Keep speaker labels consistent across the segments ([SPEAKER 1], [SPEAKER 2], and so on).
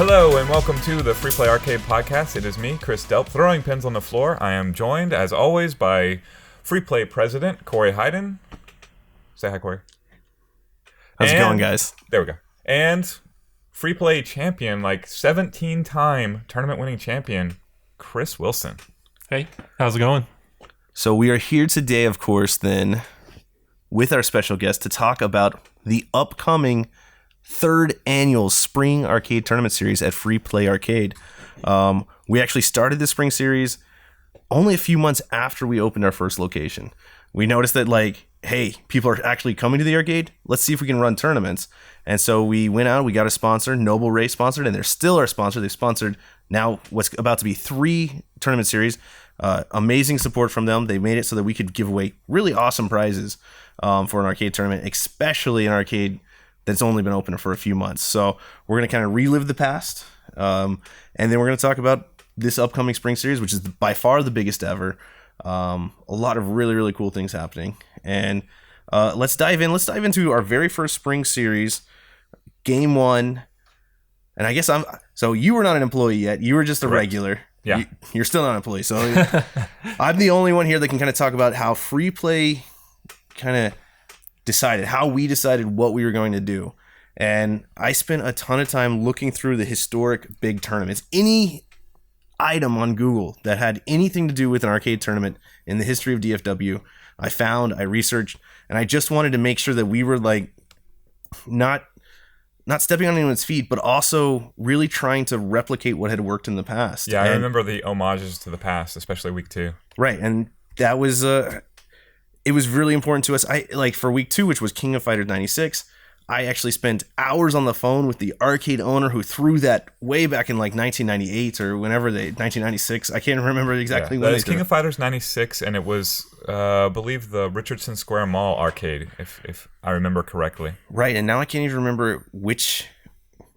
[SPEAKER 1] Hello and welcome to the Free Play Arcade Podcast. It is me, Chris Delp, throwing pins on the floor. I am joined, as always, by Free Play President Corey Hayden. Say hi, Corey.
[SPEAKER 2] How's it going, guys?
[SPEAKER 1] There we go. And Free Play Champion, like 17-time tournament-winning champion, Chris Wilson.
[SPEAKER 3] Hey, how's it going?
[SPEAKER 2] So we are here today, of course, then, with our special guest to talk about the upcoming third annual Spring Arcade Tournament Series at Free Play Arcade. We actually started this Spring Series only a few months after we opened our first location. We noticed that, hey, people are actually coming to the arcade. Let's see if we can run tournaments. And so we went out, we got a sponsor, Noble Ray sponsored, and they're still our sponsor. They've sponsored now what's about to be 3 tournament series. Amazing support from them. They made it so that we could give away really awesome prizes for an arcade tournament, especially an arcade that's only been open for a few months. So we're going to kind of relive the past. And then we're going to talk about this upcoming Spring Series, which is by far the biggest ever. A lot of really, really cool things happening. And let's dive in. Let's dive into our very first Spring Series, Game 1. And I guess so you were not an employee yet. You were just a regular.
[SPEAKER 1] Yeah.
[SPEAKER 2] You're still not an employee. So I'm the only one here that can kind of talk about how Free Play kind of decided, how we decided what we were going to do. And I spent a ton of time looking through the historic big tournaments. Any item on Google that had anything to do with an arcade tournament in the history of DFW, I found, I researched, and I just wanted to make sure that we were not stepping on anyone's feet, but also really trying to replicate what had worked in the past.
[SPEAKER 1] Yeah, I remember the homages to the past, especially week 2.
[SPEAKER 2] Right, and that was it was really important to us. For week 2, which was King of Fighters 96, I actually spent hours on the phone with the arcade owner who threw that way back in 1998 or 1996. I can't remember exactly when.
[SPEAKER 1] It was King of Fighters 96, and it was, I believe, the Richardson Square Mall arcade, if I remember correctly.
[SPEAKER 2] Right, and now I can't even remember which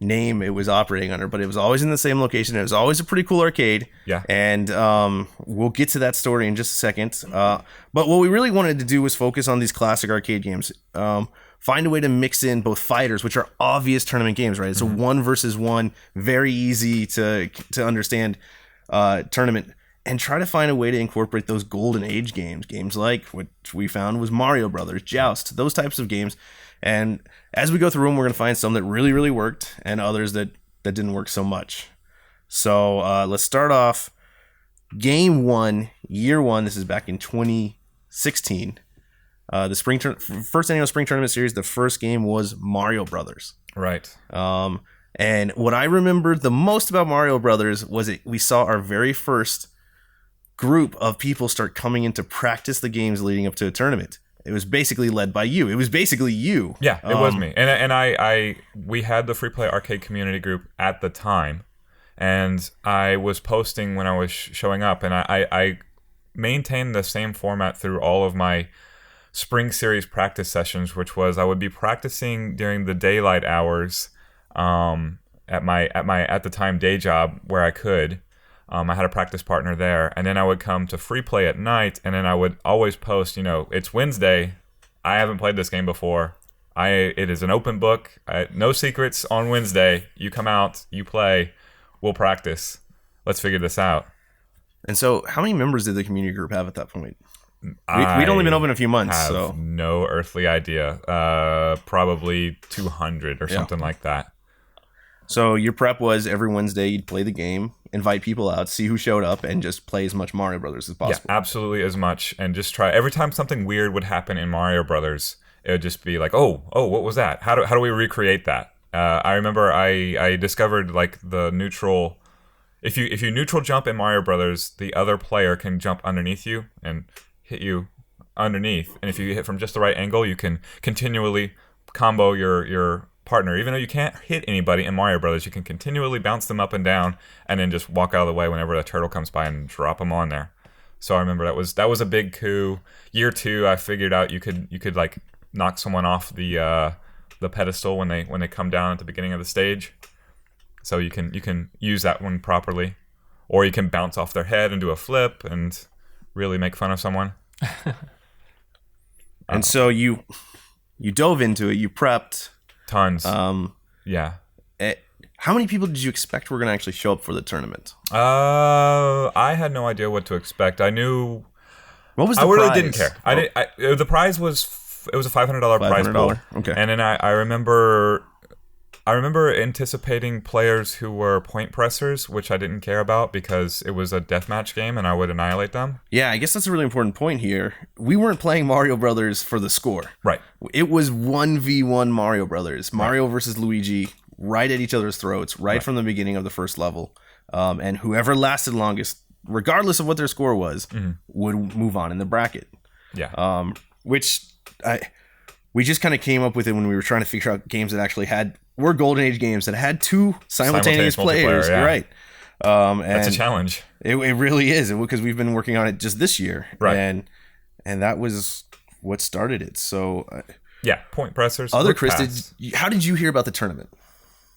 [SPEAKER 2] name it was operating under, but it was always in the same location. It was always a pretty cool arcade.
[SPEAKER 1] Yeah.
[SPEAKER 2] And we'll get to that story in just a second. But what we really wanted to do was focus on these classic arcade games. Find a way to mix in both fighters, which are obvious tournament games, right? It's a 1-versus-1, very easy to understand tournament, and try to find a way to incorporate those golden age games like what we found was Mario Brothers, Joust, those types of games. And as we go through them, we're going to find some that really, really worked and others that didn't work so much. So let's start off Game 1, Year 1. This is back in 2016. The first annual Spring Tournament Series, the first game was Mario Brothers.
[SPEAKER 1] Right.
[SPEAKER 2] And what I remember the most about Mario Brothers was we saw our very first group of people start coming in to practice the games leading up to a tournament. It was basically led by you. It was basically you.
[SPEAKER 1] Yeah, it was me. And we had the Free Play Arcade community group at the time, and I was posting when I was showing up, and I maintained the same format through all of my Spring Series practice sessions, which was I would be practicing during the daylight hours at my at the time day job where I could. I had a practice partner there, and then I would come to Free Play at night, and then I would always post, it's Wednesday. I haven't played this game before. It is an open book. No secrets on Wednesday. You come out, you play, we'll practice. Let's figure this out.
[SPEAKER 2] And so how many members did the community group have at that point? We'd only been open a few months, so
[SPEAKER 1] no earthly idea. Probably 200 or something like that.
[SPEAKER 2] So your prep was every Wednesday you'd play the game, invite people out, see who showed up, and just play as much Mario Brothers as possible.
[SPEAKER 1] Yeah, absolutely as much, and just try. Every time something weird would happen in Mario Brothers, it would just be like, oh, what was that? How do we recreate that? I remember I discovered the neutral. If you neutral jump in Mario Brothers, the other player can jump underneath you and hit you underneath, and if you hit from just the right angle, you can continually combo your partner. Even though you can't hit anybody in Mario Brothers, you can continually bounce them up and down, and then just walk out of the way whenever a turtle comes by and drop them on there. So I remember that was a big coup. Year 2, I figured out you could knock someone off the pedestal when they come down at the beginning of the stage. So you can use that one properly, or you can bounce off their head and do a flip and really make fun of someone.
[SPEAKER 2] And so you dove into it. You prepped
[SPEAKER 1] tons. Yeah.
[SPEAKER 2] how many people did you expect were going to actually show up for the tournament?
[SPEAKER 1] I had no idea what to expect. I knew.
[SPEAKER 2] What was the
[SPEAKER 1] I really
[SPEAKER 2] prize?
[SPEAKER 1] didn't care. The prize was it was a $500 prize pool.
[SPEAKER 2] Okay.
[SPEAKER 1] And then I remember anticipating players who were point pressers, which I didn't care about because it was a deathmatch game and I would annihilate them.
[SPEAKER 2] Yeah, I guess that's a really important point here. We weren't playing Mario Brothers for the score.
[SPEAKER 1] Right.
[SPEAKER 2] It was 1v1 Mario Brothers. Mario versus Luigi, right at each other's throats, right from the beginning of the first level. And whoever lasted longest, regardless of what their score was, would move on in the bracket.
[SPEAKER 1] Yeah.
[SPEAKER 2] We just kind of came up with it when we were trying to figure out games that actually were Golden Age games that had two simultaneous players.
[SPEAKER 1] Yeah.
[SPEAKER 2] Right.
[SPEAKER 1] That's a challenge.
[SPEAKER 2] It really is, because we've been working on it just this year.
[SPEAKER 1] Right.
[SPEAKER 2] And that was what started it. So
[SPEAKER 1] point pressers.
[SPEAKER 2] Chris, how did you hear about the tournament?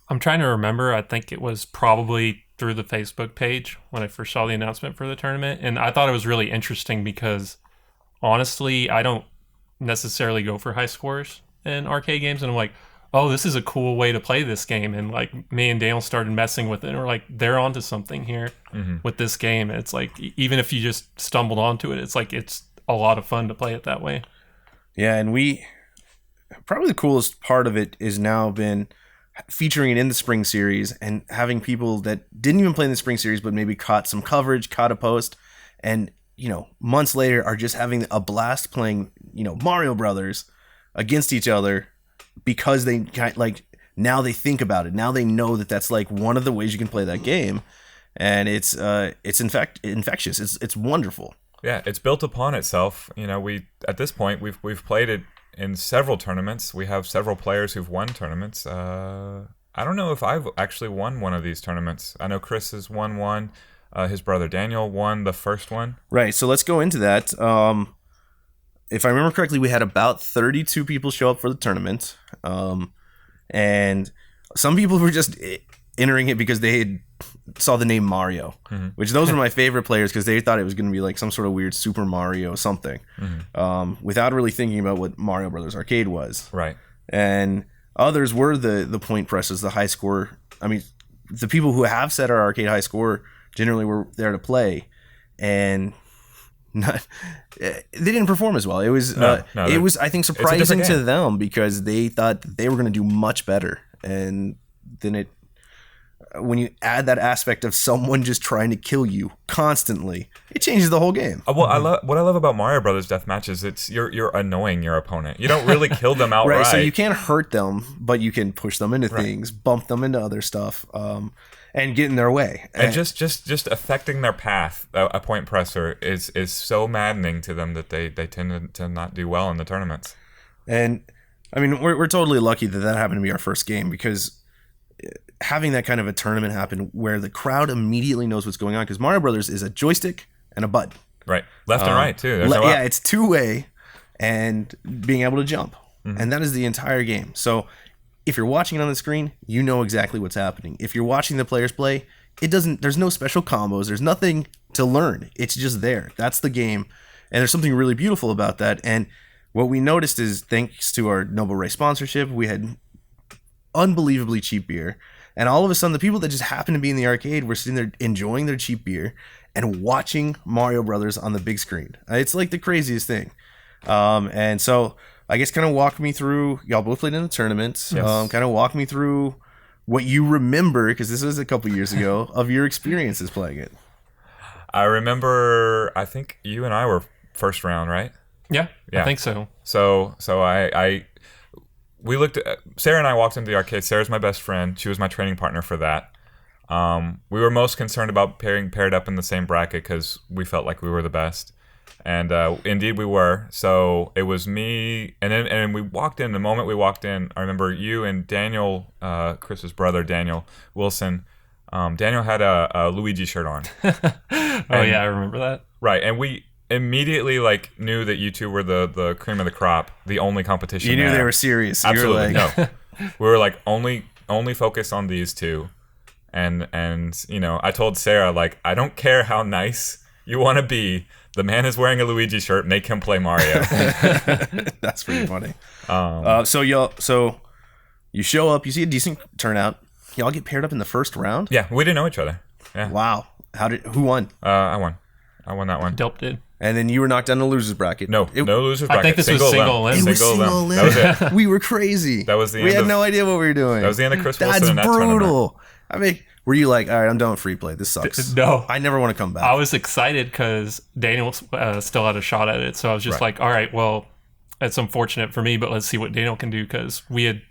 [SPEAKER 3] I'm trying to remember. I think it was probably through the Facebook page when I first saw the announcement for the tournament. And I thought it was really interesting because, honestly, I don't necessarily go for high scores in arcade games. And I'm like, oh, this is a cool way to play this game. And like me and Daniel started messing with it. And we're like, they're onto something here with this game. And it's like, even if you just stumbled onto it, it's like, it's a lot of fun to play it that way.
[SPEAKER 2] Yeah, and probably the coolest part of it is now been featuring it in the spring series and having people that didn't even play in the spring series but maybe caught some coverage, caught a post, and months later are just having a blast playing Mario Brothers against each other because they now they think about it, now they know that that's like one of the ways you can play that game, and it's infectious. It's wonderful.
[SPEAKER 1] Yeah, it's built upon itself. We at this point we've played it in several tournaments. We have several players who've won tournaments. I don't know if I've actually won one of these tournaments. I know Chris has won one. His brother Daniel won the first one.
[SPEAKER 2] Right, so let's go into that. If I remember correctly, we had about 32 people show up for the tournament. And some people were just entering it because they saw the name Mario, which those were my favorite players because they thought it was going to be like some sort of weird Super Mario something, without really thinking about what Mario Brothers Arcade was.
[SPEAKER 1] Right.
[SPEAKER 2] And others were the point pressers, the high score. I mean, the people who have set our arcade high score generally were there to play, and they didn't perform as well. It was it was, I think, surprising to them because they thought they were going to do much better, and then when you add that aspect of someone just trying to kill you constantly, it changes the whole game.
[SPEAKER 1] Well, what I love about Mario Brothers Deathmatch is you're annoying your opponent. You don't really kill them outright.
[SPEAKER 2] Right, so you can't hurt them, but you can push them into things, bump them into other stuff, and get in their way.
[SPEAKER 1] And just affecting their path, a point presser is so maddening to them that they tend to not do well in the tournaments.
[SPEAKER 2] And I mean, we're totally lucky that happened to be our first game, because having that kind of a tournament happen where the crowd immediately knows what's going on, because Mario Brothers is a joystick and a button.
[SPEAKER 1] Right. Left and right, too.
[SPEAKER 2] It's two-way and being able to jump. And that is the entire game. So if you're watching it on the screen, you know exactly what's happening. If you're watching the players play, there's no special combos. There's nothing to learn. It's just there. That's the game. And there's something really beautiful about that. And what we noticed is, thanks to our Noble Ray sponsorship, we had unbelievably cheap beer. And all of a sudden, the people that just happened to be in the arcade were sitting there enjoying their cheap beer and watching Mario Brothers on the big screen. It's like the craziest thing. And so I guess kind of walk me through, y'all both played in the tournaments, kind of walk me through what you remember, because this was a couple years ago, of your experiences playing it.
[SPEAKER 1] I remember, I think you and I were first round, right?
[SPEAKER 3] Yeah. I think so.
[SPEAKER 1] So we looked at, Sarah and I walked into the arcade. Sarah's my best friend. She was my training partner for that. We were most concerned about paired up in the same bracket because we felt like we were the best. And indeed we were. So it was me, and we walked in. The moment we walked in, I remember you and Daniel, Chris's brother, Daniel Wilson. Daniel had a Luigi shirt on.
[SPEAKER 3] Yeah, I remember that.
[SPEAKER 1] Right, and we immediately knew that you two were the cream of the crop, the only competition.
[SPEAKER 2] You knew
[SPEAKER 1] there.
[SPEAKER 2] They were serious.
[SPEAKER 1] Absolutely, no. We were only focused on these two, and I told Sarah, I don't care how nice you want to be. The man is wearing a Luigi shirt. Make him play Mario.
[SPEAKER 2] That's pretty funny. So you show up, you see a decent turnout. y'all get paired up in the first round?
[SPEAKER 1] Yeah, we didn't know each other. Yeah.
[SPEAKER 2] Wow. Who won?
[SPEAKER 1] I won. I won that one.
[SPEAKER 3] Delp did.
[SPEAKER 2] And then you were knocked down the losers bracket.
[SPEAKER 1] No losers bracket.
[SPEAKER 3] I think this was single limb.
[SPEAKER 2] It was
[SPEAKER 1] Single
[SPEAKER 2] single
[SPEAKER 1] limb.
[SPEAKER 2] limb.
[SPEAKER 1] That was it.
[SPEAKER 2] We were crazy.
[SPEAKER 1] That was the
[SPEAKER 2] We
[SPEAKER 1] end
[SPEAKER 2] had
[SPEAKER 1] of-
[SPEAKER 2] no idea what we were doing.
[SPEAKER 1] That was the end of Chris
[SPEAKER 2] That's
[SPEAKER 1] Wilson in that tournament.
[SPEAKER 2] brutal. I mean, were you like, all right, I'm done with free play. This sucks.
[SPEAKER 3] No.
[SPEAKER 2] I never want to come back.
[SPEAKER 3] I was excited because Daniel still had a shot at it. So I was just
[SPEAKER 1] Right.
[SPEAKER 3] like, all right, well, it's unfortunate for me, but let's see what Daniel can do, because we had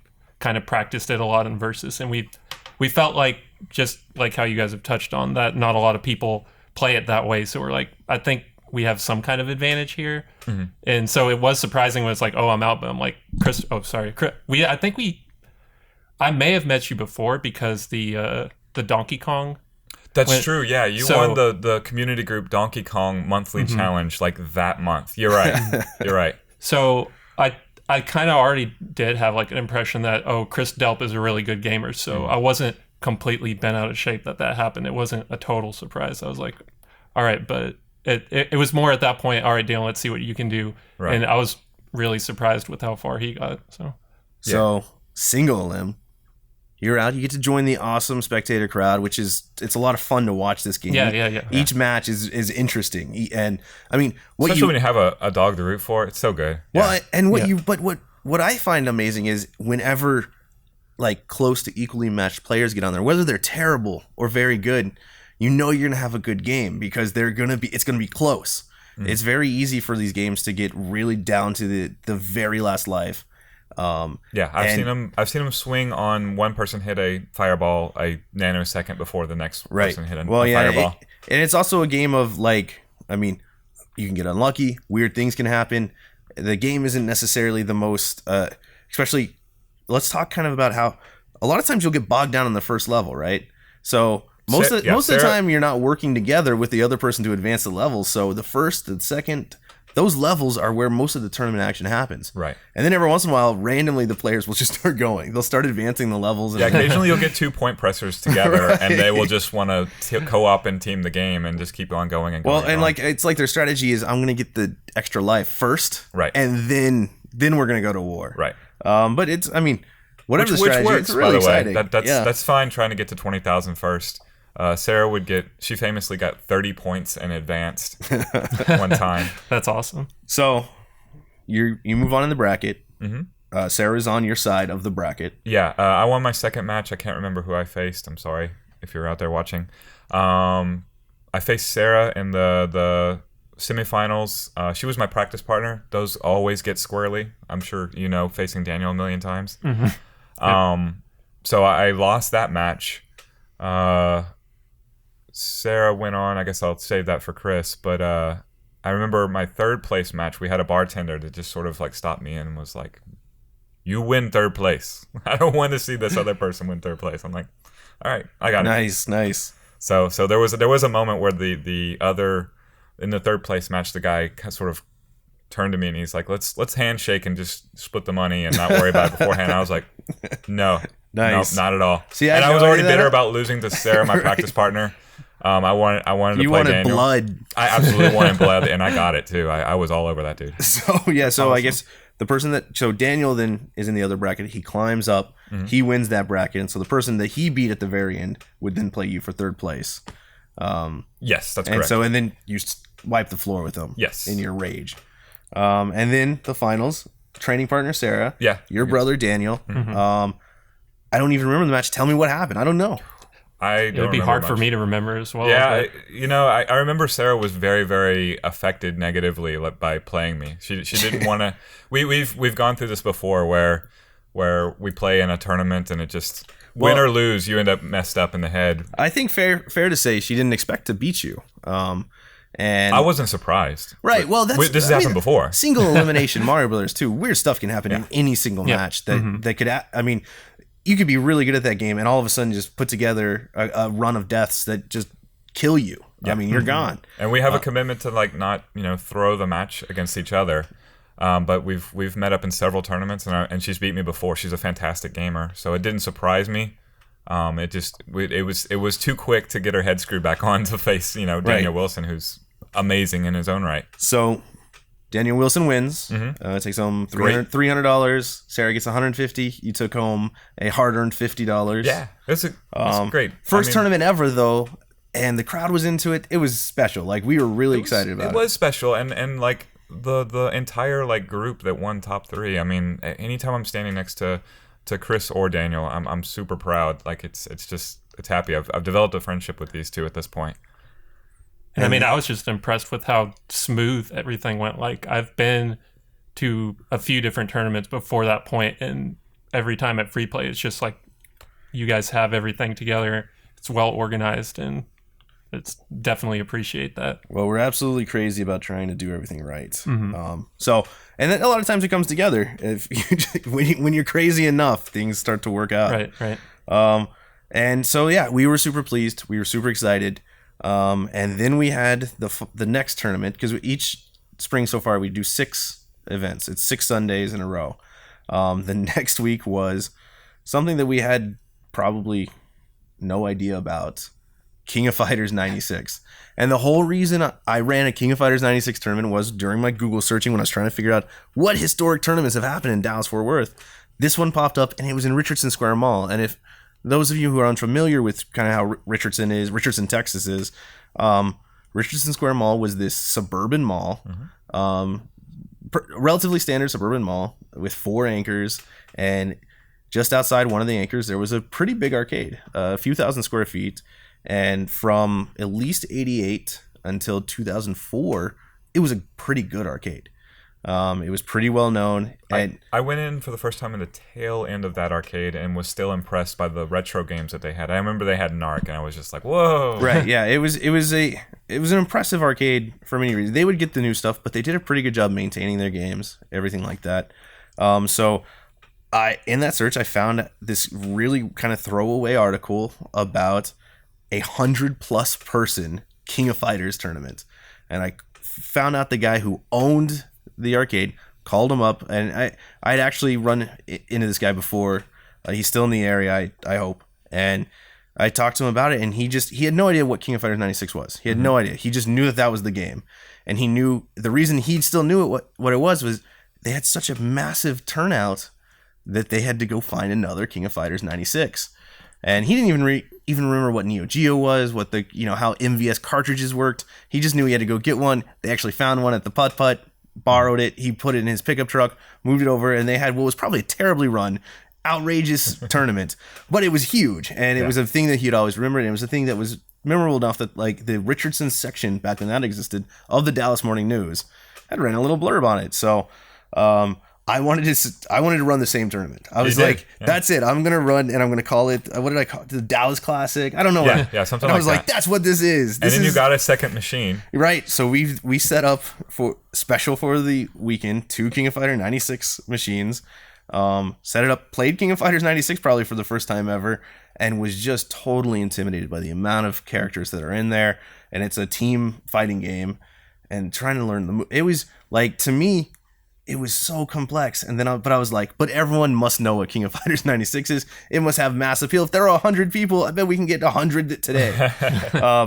[SPEAKER 3] kind of practiced it a lot in Versus, and we felt like, just like how you guys have touched on, that not a lot of people play it that way. So we're like, I think we have some kind of advantage here.
[SPEAKER 1] Mm-hmm.
[SPEAKER 3] And so it was surprising when it's like, oh, I'm out, but I'm like, Chris, I may have met you before because the Donkey Kong.
[SPEAKER 1] That's true. Yeah, you
[SPEAKER 3] So-
[SPEAKER 1] won the community group Donkey Kong monthly challenge like that month. You're right. You're right.
[SPEAKER 3] So I kind of already did have like an impression that, oh, Chris Delp is a really good gamer. So I wasn't completely bent out of shape that happened. It wasn't a total surprise. I was like, all right, but it was more at that point, all right, Daniel, let's see what you can do.
[SPEAKER 1] Right.
[SPEAKER 3] And I was really surprised with how far he got.
[SPEAKER 2] So single limb, you're out. You get to join the awesome spectator crowd, which it's a lot of fun to watch this game.
[SPEAKER 3] Yeah.
[SPEAKER 2] Each match is interesting, and I mean,
[SPEAKER 1] Especially when you have a dog to root for, it's so good.
[SPEAKER 2] well,
[SPEAKER 1] Yeah.
[SPEAKER 2] and what I find amazing is whenever like close to equally matched players get on there, whether they're terrible or very good, you know you're gonna have a good game because it's gonna be close. It's very easy for these games to get really down to the very last life.
[SPEAKER 1] Yeah, I've seen him swing on one person hit a fireball a nanosecond before the next person hit a fireball.
[SPEAKER 2] And it's also a game of like, I mean, you can get unlucky, weird things can happen. The game isn't necessarily the most, especially. Let's talk kind of about how a lot of times you'll get bogged down in the first level, right? So most of the time you're not working together with the other person to advance the levels. So the first, the second, those levels are where most of the tournament action happens.
[SPEAKER 1] Right.
[SPEAKER 2] And then every once in a while, randomly the players will just start going. They'll start advancing the levels. And
[SPEAKER 1] Yeah, occasionally you'll get 2 point pressers together,
[SPEAKER 2] Right.
[SPEAKER 1] and they will just want to co-op and team the game and just keep on going and going.
[SPEAKER 2] Well, and like it's like their strategy is, I'm going to get the extra life first,
[SPEAKER 1] Right.
[SPEAKER 2] and then we're going to go to war.
[SPEAKER 1] Right.
[SPEAKER 2] But it's, I mean, whatever
[SPEAKER 1] Which
[SPEAKER 2] the strategy,
[SPEAKER 1] works,
[SPEAKER 2] it's really
[SPEAKER 1] by the way.
[SPEAKER 2] exciting.
[SPEAKER 1] That's fine trying to get to 20,000 first. Sarah she famously got 30 points and advanced one time.
[SPEAKER 3] That's awesome.
[SPEAKER 2] So you move on in the bracket. Mm-hmm. Sarah's on your side of the bracket.
[SPEAKER 1] Yeah, I won my second match. I can't remember who I faced. I'm sorry if you're out there watching. I faced Sarah in the semifinals. She was my practice partner. Those always get squirrely. I'm sure you know, facing Daniel a million times. Mm-hmm. So I lost that match. Sarah went on. I guess I'll save that for Chris. But I remember my third place match. We had a bartender that just sort of like stopped me and was like, "You win third place. I don't want to see this other person win third place." I'm like, "All right, I got it."
[SPEAKER 2] Nice.
[SPEAKER 1] So there was a moment where the other, in the third place match, the guy sort of turned to me and he's like, let's handshake and just split the money and not worry about it beforehand. I was like, no,
[SPEAKER 2] Nice.
[SPEAKER 1] not at all.
[SPEAKER 2] See,
[SPEAKER 1] and I was
[SPEAKER 2] no
[SPEAKER 1] already
[SPEAKER 2] idea
[SPEAKER 1] bitter
[SPEAKER 2] that.
[SPEAKER 1] about losing to Sarah, my practice partner. I wanted to
[SPEAKER 2] You
[SPEAKER 1] play
[SPEAKER 2] wanted
[SPEAKER 1] Daniel.
[SPEAKER 2] blood.
[SPEAKER 1] I absolutely wanted blood, and I got it too. I was all over that dude.
[SPEAKER 2] So I guess the person so Daniel then is in the other bracket. He climbs up.
[SPEAKER 1] Mm-hmm.
[SPEAKER 2] He wins that bracket, and so the person that he beat at the very end would then play you for third place.
[SPEAKER 1] Yes, that's
[SPEAKER 2] And
[SPEAKER 1] correct.
[SPEAKER 2] so, and then you wipe the floor with them.
[SPEAKER 1] Yes.
[SPEAKER 2] In your rage. And then the finals, training partner Sarah.
[SPEAKER 1] Yeah.
[SPEAKER 2] Your brother Daniel.
[SPEAKER 1] Mm-hmm.
[SPEAKER 2] I don't even remember the match. Tell me what happened. I don't know.
[SPEAKER 3] It would be hard for me to remember as well.
[SPEAKER 1] Yeah,
[SPEAKER 3] but
[SPEAKER 1] I remember Sarah was very, very affected negatively by playing me. She didn't want to. We've gone through this before where we play in a tournament and it just win or lose, you end up messed up in the head.
[SPEAKER 2] I think fair to say she didn't expect to beat you. And
[SPEAKER 1] I wasn't surprised.
[SPEAKER 2] Right. Well, this
[SPEAKER 1] has happened before.
[SPEAKER 2] Single elimination Mario Brothers 2. Weird stuff can happen in any single match that could. I mean, you could be really good at that game and all of a sudden just put together a run of deaths that just kill you. I mean, you're gone.
[SPEAKER 1] And we have a commitment to not throw the match against each other. But we've met up in several tournaments and she's beat me before. She's a fantastic gamer, so it didn't surprise me. It was too quick to get her head screwed back on to face Daniel Wilson, who's amazing in his own right.
[SPEAKER 2] So Daniel Wilson wins. Takes home $300. Sarah gets $150. You took home a hard-earned $50.
[SPEAKER 1] Yeah, it's great.
[SPEAKER 2] First tournament ever, though, and the crowd was into it. It was special. Like, we were really excited about it.
[SPEAKER 1] It was special, and like the entire like group that won top 3. I mean, anytime I'm standing next to Chris or Daniel, I'm super proud. Like, it's happy. I've developed a friendship with these two at this point.
[SPEAKER 3] And I mean, I was just impressed with how smooth everything went. Like, I've been to a few different tournaments before that point, and every time at Free Play, it's just like you guys have everything together. It's well organized, and it's definitely appreciate that.
[SPEAKER 2] Well, we're absolutely crazy about trying to do everything right. And then a lot of times it comes together. If when you're crazy enough, things start to work out.
[SPEAKER 3] Right.
[SPEAKER 2] And so yeah, we were super pleased. We were super excited. And then we had the next tournament, because each spring so far we do 6 events. It's 6 Sundays in a row. The next week was something that we had probably no idea about: King of Fighters 96. And the whole reason I ran a King of Fighters 96 tournament was during my Google searching, when I was trying to figure out what historic tournaments have happened in Dallas-Fort Worth. This one popped up, and it was in Richardson Square Mall. And if those of you who are unfamiliar with kind of how Richardson, Texas is, Richardson Square Mall was this suburban mall, relatively standard suburban mall with 4 anchors, and just outside one of the anchors, there was a pretty big arcade, a few thousand square feet, and from at least 88 until 2004, it was a pretty good arcade. It was pretty well known. And
[SPEAKER 1] I went in for the first time in the tail end of that arcade and was still impressed by the retro games that they had. I remember they had Narc, and I was just like, whoa.
[SPEAKER 2] Right, yeah. It was an impressive arcade for many reasons. They would get the new stuff, but they did a pretty good job maintaining their games, everything like that. So in that search, I found this really kind of throwaway article about 100+ person King of Fighters tournament. And I found out the guy who owned the arcade, called him up, and I'd actually run into this guy before. He's still in the area, I hope. And I talked to him about it, and he had no idea what King of Fighters 96 was. He had no idea. He just knew that was the game. And he knew the reason he still knew what it was they had such a massive turnout that they had to go find another King of Fighters 96. And he didn't even remember what Neo Geo was, what how MVS cartridges worked. He just knew he had to go get one. They actually found one at the Putt-Putt, borrowed it. He put it in his pickup truck, moved it over, and they had what was probably a terribly run, outrageous tournament. But it was huge, and it was a thing that he'd always remembered, and it was a thing that was memorable enough that, like, the Richardson section, back when that existed, of the Dallas Morning News had ran a little blurb on it. So I wanted to run the same tournament. I was like, that's it. I'm gonna run, and I'm gonna call it. What did I call it? The Dallas Classic? I don't know.
[SPEAKER 1] Yeah, something
[SPEAKER 2] and
[SPEAKER 1] like that.
[SPEAKER 2] I was like, that's what this is.
[SPEAKER 1] And then you got a second machine,
[SPEAKER 2] right? So we set up for special for the weekend 2 King of Fighter 96 machines. Set it up, played King of Fighters 96 probably for the first time ever, and was just totally intimidated by the amount of characters that are in there. And it's a team fighting game, and trying to learn it was like, to me, it was so complex. And then I was like, but everyone must know what King of Fighters 96 is. It must have mass appeal. If there are 100 people, I bet we can get 100 today.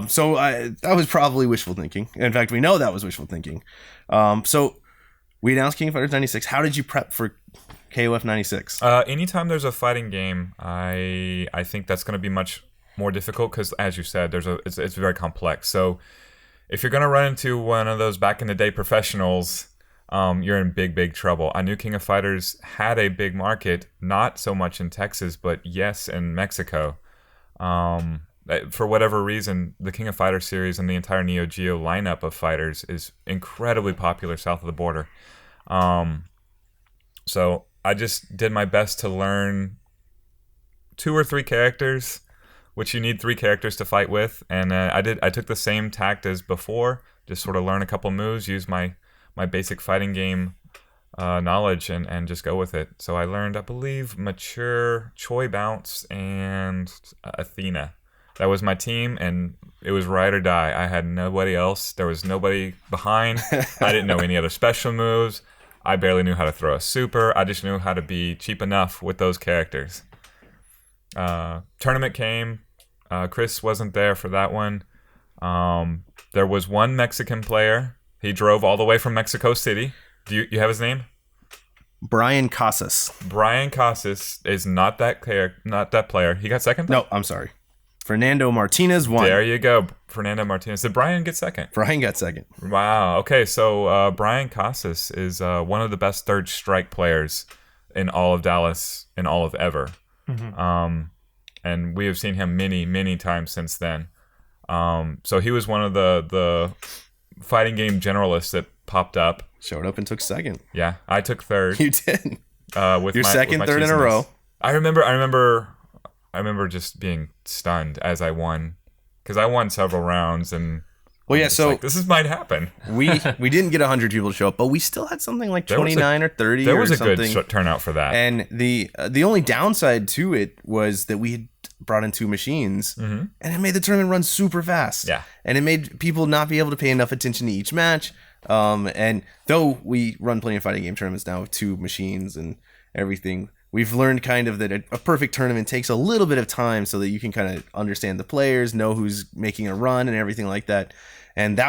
[SPEAKER 2] So that was probably wishful thinking. In fact, we know that was wishful thinking. So we announced King of Fighters 96. How did you prep for KOF 96?
[SPEAKER 1] Anytime there's a fighting game, I think that's going to be much more difficult, because, as you said, it's very complex. So if you're going to run into one of those back in the day professionals, you're in big trouble. I knew King of Fighters had a big market, not so much in Texas, but yes, in Mexico. For whatever reason, the King of Fighters series and the entire Neo Geo lineup of fighters is incredibly popular south of the border. So I just did my best to learn 2 or 3 characters, which you need 3 characters to fight with, and I took the same tact as before, just sort of learn a couple moves, use my basic fighting game knowledge, and just go with it. So I learned, I believe, Mature, Choi Bounce, and Athena. That was my team, and it was ride or die. I had nobody else. There was nobody behind. I didn't know any other special moves. I barely knew how to throw a super. I just knew how to be cheap enough with those characters. Tournament came. Chris wasn't there for that one. There was one Mexican player He drove all the way from Mexico City. Do you have his name?
[SPEAKER 2] Brian Casas.
[SPEAKER 1] Brian Casas is not that player. He got second?
[SPEAKER 2] No, I'm sorry. Fernando Martinez won.
[SPEAKER 1] There you go. Fernando Martinez. Did Brian get second?
[SPEAKER 2] Brian got second.
[SPEAKER 1] Wow. Okay, so Brian Casas is one of the best third strike players in all of Dallas, in all of ever. And we have seen him many, many times since then. So he was one of the fighting game generalists that popped up.
[SPEAKER 2] Showed up and took second.
[SPEAKER 1] Yeah, I took third.
[SPEAKER 2] You did.
[SPEAKER 1] With
[SPEAKER 2] your second, third in a
[SPEAKER 1] cheesiness.
[SPEAKER 2] row.
[SPEAKER 1] I remember just being stunned as I won, because I won several rounds, and
[SPEAKER 2] well, yeah. So
[SPEAKER 1] this might happen.
[SPEAKER 2] we didn't get 100 people to show up, but we still had something like 29 or 30.
[SPEAKER 1] There was
[SPEAKER 2] or
[SPEAKER 1] a
[SPEAKER 2] something.
[SPEAKER 1] good turnout for that.
[SPEAKER 2] And the only downside to it was that we had brought in 2 machines, and it made the tournament run super fast.
[SPEAKER 1] Yeah,
[SPEAKER 2] and it made people not be able to pay enough attention to each match. And though we run plenty of fighting game tournaments now with 2 machines and everything, we've learned kind of that a perfect tournament takes a little bit of time so that you can kind of understand the players, know who's making a run and everything like that. And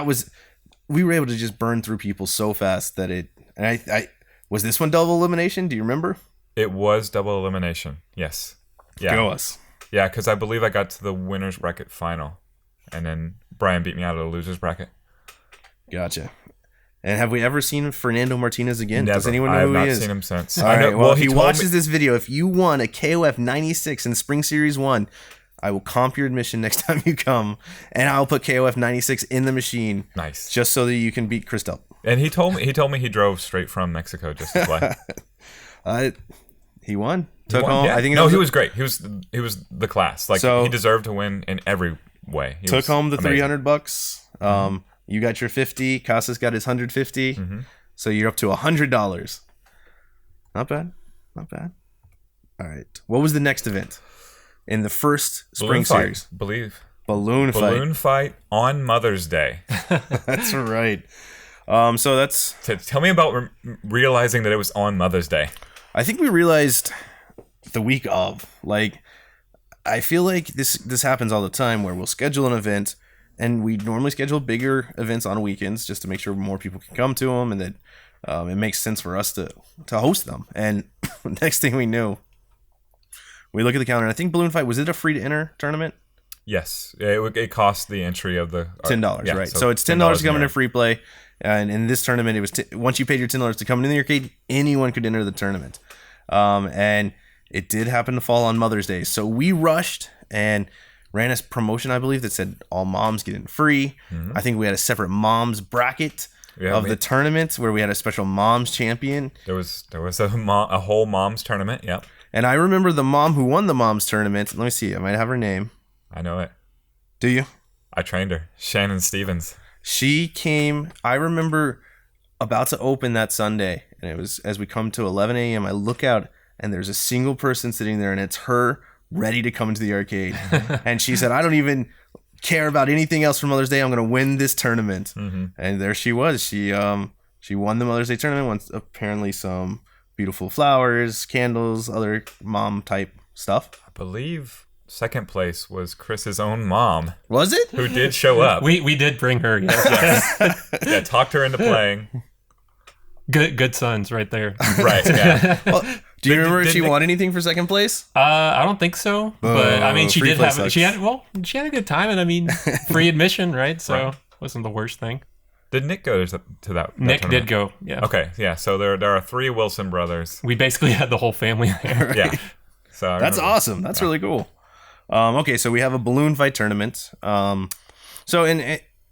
[SPEAKER 2] we were able to just burn through people so fast that I was this one double elimination? Do you remember?
[SPEAKER 1] It was double elimination. Yes. Yeah.
[SPEAKER 2] Go us.
[SPEAKER 1] Yeah, because I believe I got to the winner's bracket final, and then Brian beat me out of the loser's bracket.
[SPEAKER 2] Gotcha. And have we ever seen Fernando Martinez again?
[SPEAKER 1] Never.
[SPEAKER 2] Does anyone know who he is?
[SPEAKER 1] I have not seen him since.
[SPEAKER 2] All right, well, if he watches this video, if you won a KOF 96 in Spring Series 1, I will comp your admission next time you come, and I'll put KOF 96 in the machine.
[SPEAKER 1] Nice.
[SPEAKER 2] Just so that you can beat Christoph.
[SPEAKER 1] And he told me he drove straight from Mexico just to play.
[SPEAKER 2] He won.
[SPEAKER 1] Took
[SPEAKER 2] home.
[SPEAKER 1] Yeah.
[SPEAKER 2] I think
[SPEAKER 1] he was great. He was the class. Like, so, he deserved to win in every way. He
[SPEAKER 2] took home the
[SPEAKER 1] amazing.
[SPEAKER 2] $300. You got your 50. Casas got his 150. So you're up to $100. Not bad. Not bad. All right. What was the next event in the first spring series?
[SPEAKER 1] Balloon fight on Mother's Day.
[SPEAKER 2] That's right. So that's.
[SPEAKER 1] Tell me about realizing that it was on Mother's Day.
[SPEAKER 2] I think we realized the week of. Like, I feel like this happens all the time where we'll schedule an event. And we normally schedule bigger events on weekends just to make sure more people can come to them, and that it makes sense for us to host them. And next thing we knew, we look at the calendar, and I think Balloon Fight, was it a free-to-enter tournament?
[SPEAKER 1] Yes. It cost the entry of the...
[SPEAKER 2] $10,
[SPEAKER 1] yeah,
[SPEAKER 2] right? So it's $10 to come into free play. And in this tournament, it was once you paid your $10 to come into the arcade, anyone could enter the tournament. And it did happen to fall on Mother's Day. So we rushed and ran a promotion, I believe, that said all moms get in free. I think we had a separate moms bracket of the tournament where we had a special moms champion.
[SPEAKER 1] There was a whole moms tournament, yeah.
[SPEAKER 2] And I remember the mom who won the moms tournament. Let me see, I might have her name.
[SPEAKER 1] I know it.
[SPEAKER 2] Do you?
[SPEAKER 1] I trained her. Shannon Stevens.
[SPEAKER 2] She came, I remember about to open that Sunday, and it was as we come to 11 a.m., I look out, and there's a single person sitting there, and it's her ready to come into the arcade. And she said, I don't even care about anything else for Mother's Day. I'm going to win this tournament. And there she was. She won the Mother's Day tournament, won apparently some beautiful flowers, candles, other mom type stuff.
[SPEAKER 1] I believe second place was Chris's own mom.
[SPEAKER 2] Was it?
[SPEAKER 1] Who did show up.
[SPEAKER 3] We did bring her, yes.
[SPEAKER 1] Yeah, talked her into playing.
[SPEAKER 3] Good sons right there.
[SPEAKER 1] Right, yeah.
[SPEAKER 2] Well, do you remember if she won anything for second place?
[SPEAKER 3] I don't think so. But I mean, she did have she had a good time, and I mean, free admission, right? So it wasn't the worst thing.
[SPEAKER 1] Did Nick go to that
[SPEAKER 3] Nick
[SPEAKER 1] tournament?
[SPEAKER 3] did go, yeah.
[SPEAKER 1] Okay, yeah. So there are 3 Wilson brothers.
[SPEAKER 3] We basically had the whole family there.
[SPEAKER 2] Right.
[SPEAKER 1] Yeah. So
[SPEAKER 2] that's awesome. That's really cool. Okay, so we have a balloon fight tournament. So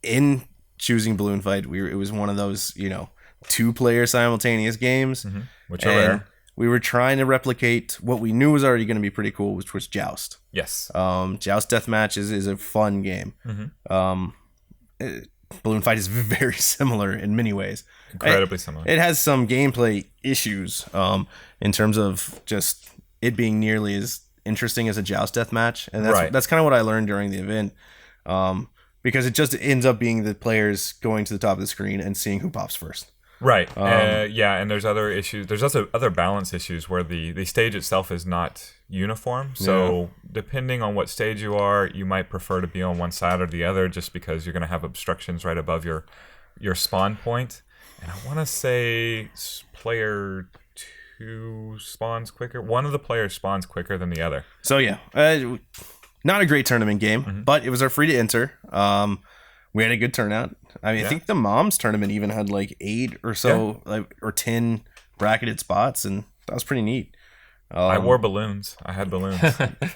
[SPEAKER 2] in choosing balloon fight, it was one of those 2-player simultaneous games,
[SPEAKER 1] which are rare.
[SPEAKER 2] We were trying to replicate what we knew was already going to be pretty cool, which was Joust.
[SPEAKER 1] Yes.
[SPEAKER 2] Joust Deathmatch is a fun game. Balloon Fight is very similar in many ways.
[SPEAKER 1] Incredibly similar.
[SPEAKER 2] It has some gameplay issues in terms of just it being nearly as interesting as a Joust Deathmatch. And that's kind of what I learned during the event. Because it just ends up being the players going to the top of the screen and seeing who pops first.
[SPEAKER 1] Right. And there's other issues. There's also other balance issues where the stage itself is not uniform. So depending on what stage you are, you might prefer to be on one side or the other just because you're going to have obstructions right above your your spawn point, and I want to say player 2 spawns quicker. One of the players spawns quicker than the other.
[SPEAKER 2] So yeah, not a great tournament game, but it was our free to enter. We had a good turnout. I mean, I think the mom's tournament even had like 8 or so, or 10 bracketed spots, and that was pretty neat.
[SPEAKER 1] I wore balloons. I had balloons.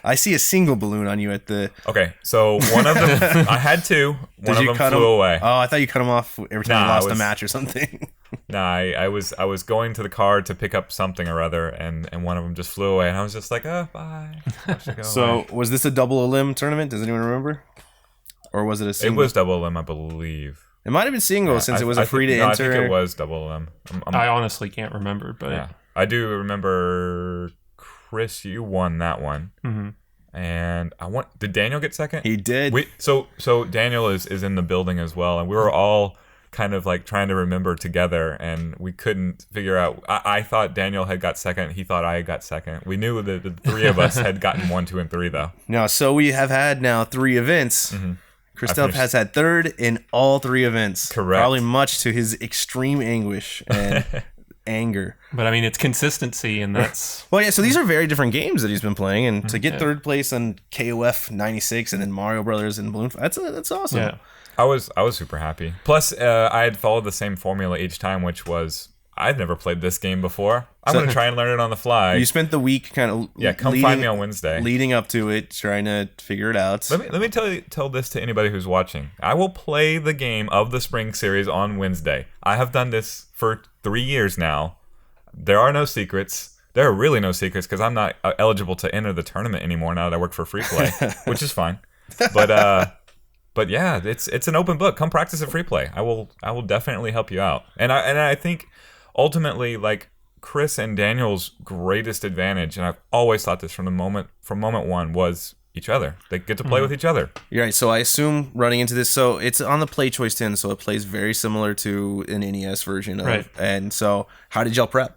[SPEAKER 2] I see a single balloon on you at the.
[SPEAKER 1] Okay, so one of them, I had 2. One of them flew away.
[SPEAKER 2] Oh, I thought you cut them off every time you lost a match or something.
[SPEAKER 1] I was going to the car to pick up something or other, and one of them just flew away, and I was just like, oh, bye.
[SPEAKER 2] So was this a double elim tournament? Does anyone remember? Or was it a single?
[SPEAKER 1] It was double elim, I believe.
[SPEAKER 2] It might have been single since it was a free to enter.
[SPEAKER 1] I think it was double elim.
[SPEAKER 3] I honestly can't remember, but
[SPEAKER 1] yeah, I do remember. Chris, you won that one, and did Daniel get second?
[SPEAKER 2] He did.
[SPEAKER 1] So Daniel is in the building as well, and we were all kind of like trying to remember together, and we couldn't figure out. I thought Daniel had got second. He thought I had got second. We knew that the 3 of us had gotten 1, 2, and 3 though.
[SPEAKER 2] Now, so we have had now 3 events. Christoph has had 3rd in all 3 events.
[SPEAKER 1] Correct.
[SPEAKER 2] Probably much to his extreme anguish and anger.
[SPEAKER 3] But I mean, it's consistency, and that's
[SPEAKER 2] well, yeah. So these are very different games that he's been playing, and to get 3rd place on KOF 96 and then Mario Brothers and Balloon, that's awesome.
[SPEAKER 3] Yeah.
[SPEAKER 1] I was super happy. Plus, I had followed the same formula each time, which was I've never played this game before. I'm going to try and learn it on the fly.
[SPEAKER 2] You spent the week kind of
[SPEAKER 1] come find me on Wednesday,
[SPEAKER 2] leading up to it, trying to figure it out.
[SPEAKER 1] Let me tell this to anybody who's watching. I will play the game of the Spring Series on Wednesday. I have done this for 3 years now. There are no secrets. There are really no secrets because I'm not eligible to enter the tournament anymore now that I work for Free Play, which is fine. But yeah, it's an open book. Come practice at Free Play. I will definitely help you out. And I think ultimately, like, Chris and Daniel's greatest advantage, and I've always thought this from moment one, was each other. They get to play with each other.
[SPEAKER 2] You're right. So I assume running into this, so it's on the Play Choice 10, so it plays very similar to an NES version of.
[SPEAKER 3] Right.
[SPEAKER 2] And so how did y'all prep?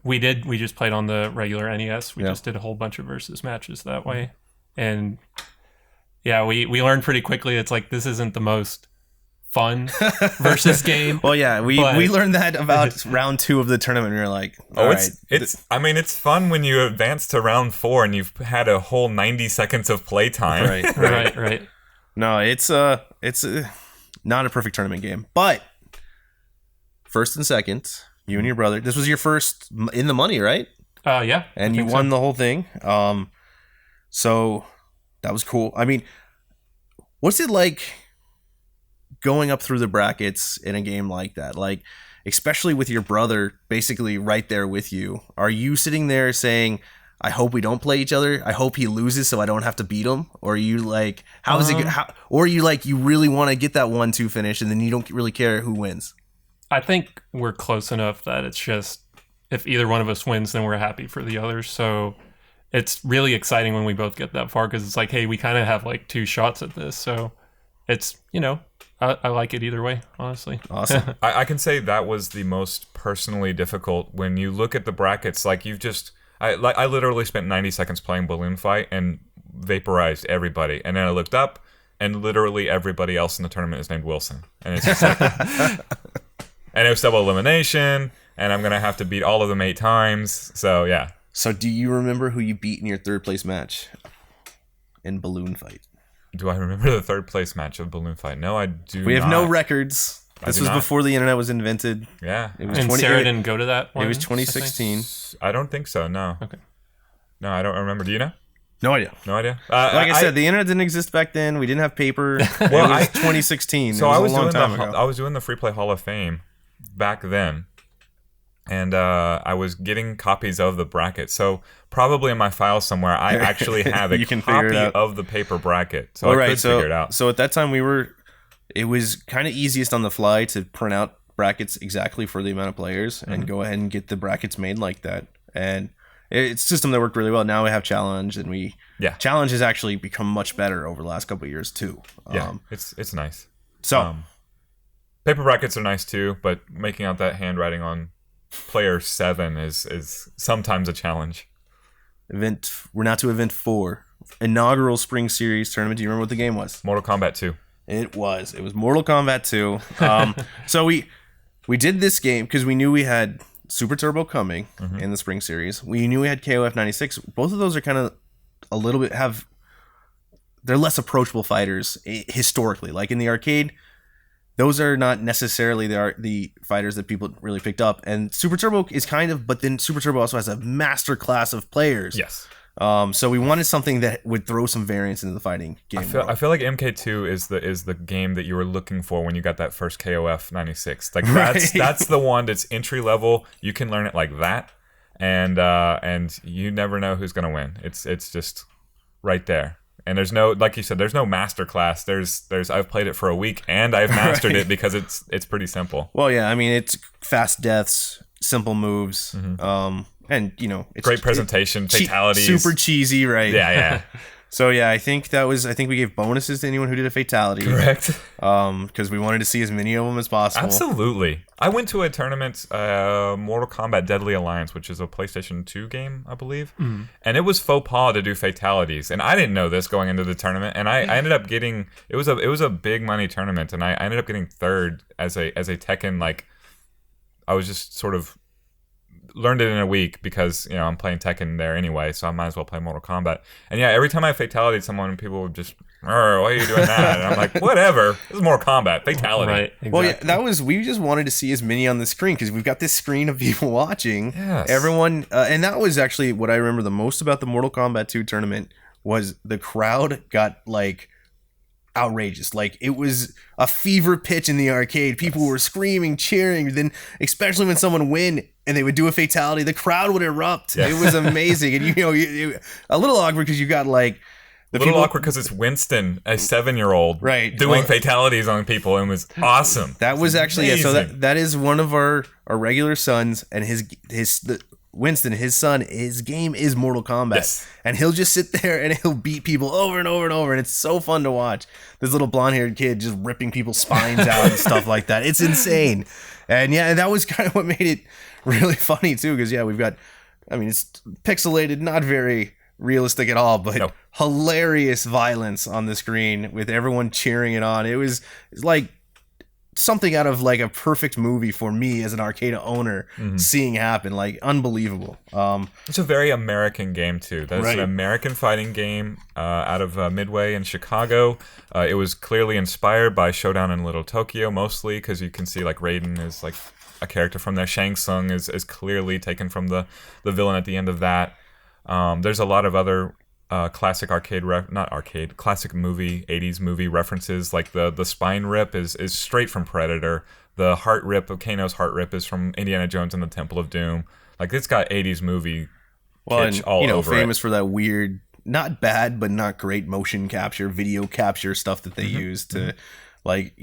[SPEAKER 3] We did. We just played on the regular NES. We just did a whole bunch of versus matches that way. And yeah, we learned pretty quickly. It's like, this isn't the most fun versus game.
[SPEAKER 2] Well, yeah, we learned that about round 2 of the tournament. We were like,
[SPEAKER 1] it's fun when you advance to round 4 and you've had a whole 90 seconds of playtime.
[SPEAKER 3] Right.
[SPEAKER 2] No, it's not a perfect tournament game, but 1st and 2nd, you and your brother. This was your first in the money, right?
[SPEAKER 3] Yeah.
[SPEAKER 2] And you won the whole thing. So that was cool. I mean, what's it like going up through the brackets in a game like that? Like, especially with your brother basically right there with you. Are you sitting there saying, I hope we don't play each other. I hope he loses so I don't have to beat him. Or are you like, or are you like, you really want to get that 1-2 finish and then you don't really care who wins?
[SPEAKER 3] I think we're close enough that it's just, if either one of us wins, then we're happy for the other. So it's really exciting when we both get that far, because it's like, hey, we kind of have like 2 shots at this. So it's, I like it either way, honestly.
[SPEAKER 2] Awesome.
[SPEAKER 1] I can say that was the most personally difficult. When you look at the brackets, like I literally spent 90 seconds playing Balloon Fight and vaporized everybody. And then I looked up and literally everybody else in the tournament is named Wilson. And it's just like, and it was double elimination, and I'm going to have to beat all of them 8 times. So, yeah.
[SPEAKER 2] So, do you remember who you beat in your 3rd place match in Balloon Fight?
[SPEAKER 1] Do I remember the 3rd place match of Balloon Fight? No, I do not.
[SPEAKER 2] We have no records. This was before the internet was invented.
[SPEAKER 1] Yeah.
[SPEAKER 3] It was Sarah didn't go to that one?
[SPEAKER 2] It was 2016.
[SPEAKER 1] I don't think so, no.
[SPEAKER 3] Okay.
[SPEAKER 1] No, I don't remember. Do you know?
[SPEAKER 2] No idea.
[SPEAKER 1] No idea.
[SPEAKER 2] Like I said, the internet didn't exist back then. We didn't have paper. Well, it was 2016.
[SPEAKER 1] So I was doing the Free Play Hall of Fame back then, and I was getting copies of the bracket. So probably in my file somewhere, I actually have a copy of the paper bracket. So I could figure it out.
[SPEAKER 2] So at that time, it was kind of easiest on the fly to print out brackets exactly for the amount of players and go ahead and get the brackets made like that. And it's a system that worked really well. Now we have Challenge, and Challenge has actually become much better over the last couple of years too.
[SPEAKER 1] It's nice.
[SPEAKER 2] So
[SPEAKER 1] paper brackets are nice too, but making out that handwriting on player 7 is sometimes a challenge.
[SPEAKER 2] We're now to event 4, inaugural Spring Series tournament. Do you remember what the game was?
[SPEAKER 1] Mortal Kombat 2.
[SPEAKER 2] It was Mortal Kombat 2. So we did this game because we knew we had Super Turbo coming in the spring series. We knew we had KOF 96. Both of those are kind of a little bit they're less approachable fighters historically. Like in the arcade, those are not necessarily the fighters that people really picked up. And Super Turbo is but then Super Turbo also has a master class of players.
[SPEAKER 1] Yes.
[SPEAKER 2] So we wanted something that would throw some variance into the fighting game.
[SPEAKER 1] I feel like MK2 is the game that you were looking for when you got that first KOF 96. Like that's the one that's entry level. You can learn it like that, and you never know who's gonna win. It's just right there. And there's no, like you said, there's no master class. There's I've played it for a week and I've mastered it because it's pretty simple.
[SPEAKER 2] Well, yeah, I mean it's fast deaths, simple moves. And it's
[SPEAKER 1] great presentation, fatalities,
[SPEAKER 2] super cheesy, right?
[SPEAKER 1] Yeah.
[SPEAKER 2] So yeah, I think we gave bonuses to anyone who did a fatality.
[SPEAKER 1] Correct.
[SPEAKER 2] Because we wanted to see as many of them as possible.
[SPEAKER 1] Absolutely. I went to a tournament, Mortal Kombat Deadly Alliance, which is a PlayStation 2 game, I believe, and it was faux pas to do fatalities, and I didn't know this going into the tournament, and I ended up getting it was a big money tournament, and I ended up getting third as a Tekken. Like I was just sort of learned it in a week because I'm playing Tekken there anyway, so I might as well play Mortal Kombat. And yeah, every time I fatality someone, people would just, why are you doing that? And I'm like, whatever. This is Mortal Kombat fatality.
[SPEAKER 3] Right. Exactly.
[SPEAKER 2] Well, yeah, we just wanted to see as many on the screen because we've got this screen of people watching.
[SPEAKER 1] Yes.
[SPEAKER 2] Everyone, and that was actually what I remember the most about the Mortal Kombat 2 tournament was the crowd got like outrageous. Like it was a fever pitch in the arcade. People were screaming, cheering. Then, especially when someone win and they would do a fatality, the crowd would erupt.
[SPEAKER 1] Yeah.
[SPEAKER 2] It was amazing. And a little awkward because you got like
[SPEAKER 1] awkward because it's Winston, a 7-year-old,
[SPEAKER 2] right,
[SPEAKER 1] doing fatalities on people, and it was awesome.
[SPEAKER 2] That was actually
[SPEAKER 1] amazing.
[SPEAKER 2] So that is one of our regular sons, and Winston, his son, his game is Mortal Kombat.
[SPEAKER 1] Yes.
[SPEAKER 2] And he'll just sit there and he'll beat people over and over and over, and it's so fun to watch. This little blonde-haired kid just ripping people's spines out and stuff like that. It's insane. And yeah, that was kind of what made it really funny too, because yeah, it's pixelated, not very realistic at all, but hilarious violence on the screen with everyone cheering it on. It's like something out of like a perfect movie for me as an arcade owner seeing happen. Like unbelievable.
[SPEAKER 1] It's a very American game too. That's
[SPEAKER 2] right.
[SPEAKER 1] An American fighting game out of Midway in Chicago. It was clearly inspired by Showdown in Little Tokyo, mostly because you can see like Raiden is like a character from there. Shang Tsung is clearly taken from the villain at the end of that. There's a lot of other classic classic movie, 80s movie references. Like the spine rip is straight from Predator. The heart rip of Kano's heart rip is from Indiana Jones and the Temple of Doom. Like it's got 80s movie kitsch all over
[SPEAKER 2] famous
[SPEAKER 1] it.
[SPEAKER 2] for that weird, not bad, but not great motion capture, video capture stuff that they use to like,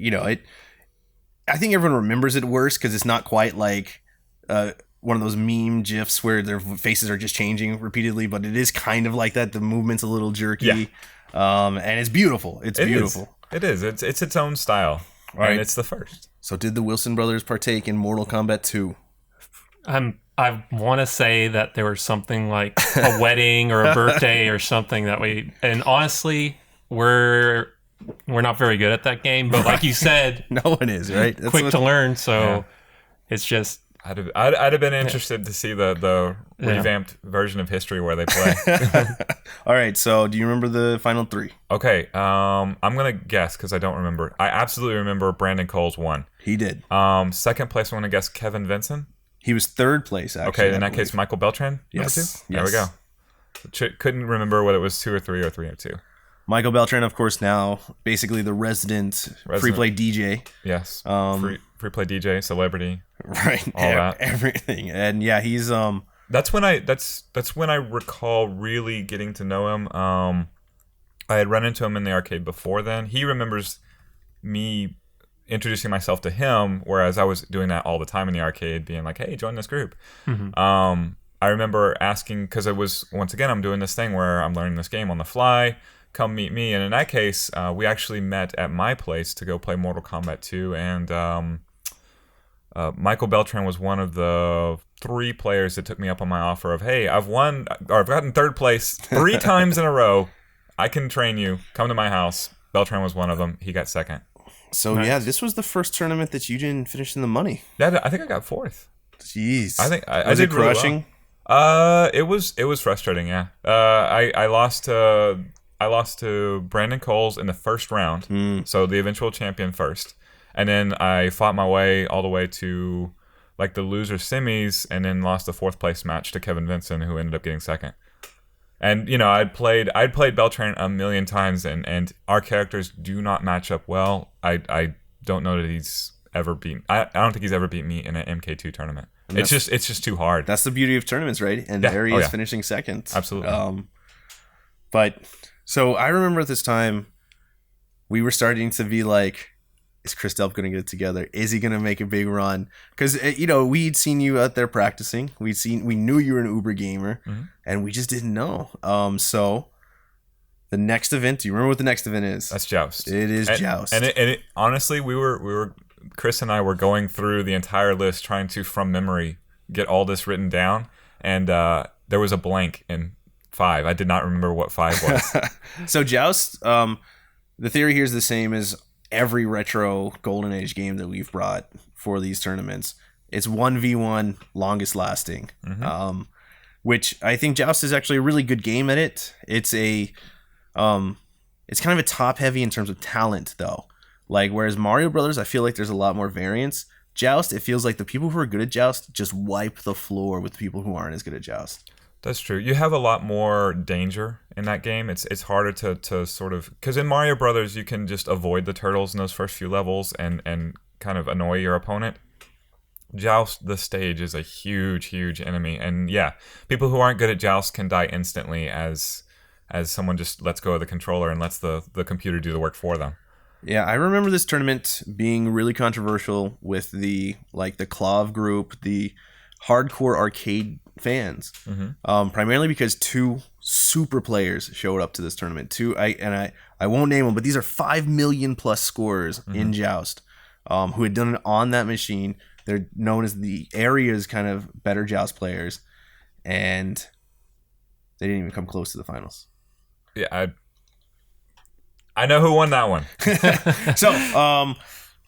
[SPEAKER 2] I think everyone remembers it worse because it's not quite like one of those meme gifs where their faces are just changing repeatedly, but it is kind of like that. The movement's a little jerky, and it's beautiful. It's beautiful.
[SPEAKER 1] It is. It's its own style,
[SPEAKER 2] right.
[SPEAKER 1] And it's the first.
[SPEAKER 2] So did the Wilson brothers partake in Mortal Kombat 2?
[SPEAKER 3] I want to say that there was something like a wedding or a birthday or something and honestly, we're not very good at that game, but like you said,
[SPEAKER 2] no one is, right? That's
[SPEAKER 3] quick to learn, so it's just
[SPEAKER 1] I'd have been interested to see the revamped version of history where they play.
[SPEAKER 2] All right, so do you remember the final three?
[SPEAKER 1] Okay, I'm gonna guess because I don't remember. I absolutely remember Brandon Cole's won.
[SPEAKER 2] He did.
[SPEAKER 1] Second place, I'm gonna guess Kevin Vinson.
[SPEAKER 2] He was third place, actually.
[SPEAKER 1] Okay, in that case, Michael Beltran.
[SPEAKER 2] Yes.
[SPEAKER 1] There we go. Couldn't remember whether it was 2 or 3 or 3 or 2.
[SPEAKER 2] Michael Beltran, of course, now basically the resident free play DJ.
[SPEAKER 1] Yes. Free play DJ, celebrity.
[SPEAKER 2] Right.
[SPEAKER 1] All that.
[SPEAKER 2] Everything. And yeah, he's
[SPEAKER 1] That's when I recall really getting to know him. I had run into him in the arcade before then. He remembers me introducing myself to him, whereas I was doing that all the time in the arcade, being like, "Hey, join this group." I remember asking because it was once again I'm doing this thing where I'm learning this game on the fly. Come meet me, and in that case, we actually met at my place to go play Mortal Kombat 2, and Michael Beltran was one of the 3 players that took me up on my offer of, "Hey, I've gotten third place 3 times in a row. I can train you. Come to my house." Beltran was one of them. He got second.
[SPEAKER 2] So
[SPEAKER 3] Nice.
[SPEAKER 2] yeah, this was the first tournament that you didn't finish in the money.
[SPEAKER 1] Yeah, I think I got fourth.
[SPEAKER 2] Jeez.
[SPEAKER 1] I think I
[SPEAKER 2] Was
[SPEAKER 1] did
[SPEAKER 2] it
[SPEAKER 1] really
[SPEAKER 2] crushing?
[SPEAKER 1] well. It was frustrating. Yeah. I lost to Brandon Coles in the first round. So the eventual champion first, and then I fought my way all the way to like the loser semis, and then lost the fourth place match to Kevin Vinson, who ended up getting second. And I'd played Beltran a million times, and our characters do not match up well. I don't know that he's ever beaten. I don't think he's ever beat me in an MK2 tournament. It's just too hard.
[SPEAKER 2] That's the beauty of tournaments, right? And
[SPEAKER 1] Yeah.
[SPEAKER 2] there he
[SPEAKER 1] Oh,
[SPEAKER 2] is
[SPEAKER 1] yeah.
[SPEAKER 2] finishing second.
[SPEAKER 1] Absolutely.
[SPEAKER 2] But so I remember at this time, we were starting to be like, is Chris Delp going to get it together? Is he going to make a big run? Because we'd seen you out there practicing. We knew you were an Uber gamer, and we just didn't know. So the next event. Do you remember what the next event is?
[SPEAKER 1] That's Joust.
[SPEAKER 2] It is Joust.
[SPEAKER 1] And it honestly, we were Chris and I were going through the entire list trying to, from memory, get all this written down, and there was a blank in 5. I did not remember what 5 was.
[SPEAKER 2] So Joust. The theory here is the same as every retro Golden Age game that we've brought for these tournaments. It's 1v1 longest lasting, which I think Joust is actually a really good game at it. It's it's kind of a top heavy in terms of talent though. Like whereas Mario Brothers, I feel like there's a lot more variance. Joust, it feels like the people who are good at Joust just wipe the floor with the people who aren't as good at Joust.
[SPEAKER 1] That's true. You have a lot more danger in that game. It's harder to sort of, because in Mario Brothers you can just avoid the turtles in those first few levels and kind of annoy your opponent. Joust, the stage, is a huge enemy, and yeah, people who aren't good at Joust can die instantly as someone just lets go of the controller and lets the computer do the work for them.
[SPEAKER 2] Yeah, I remember this tournament being really controversial with the Clov group, the hardcore arcade fans, primarily because 2 super players showed up to this tournament. I won't name them, but these are 5 million plus scorers in Joust, who had done it on that machine. They're known as the area's kind of better Joust players, and they didn't even come close to the finals.
[SPEAKER 1] Yeah, I know who won that one.
[SPEAKER 2] So,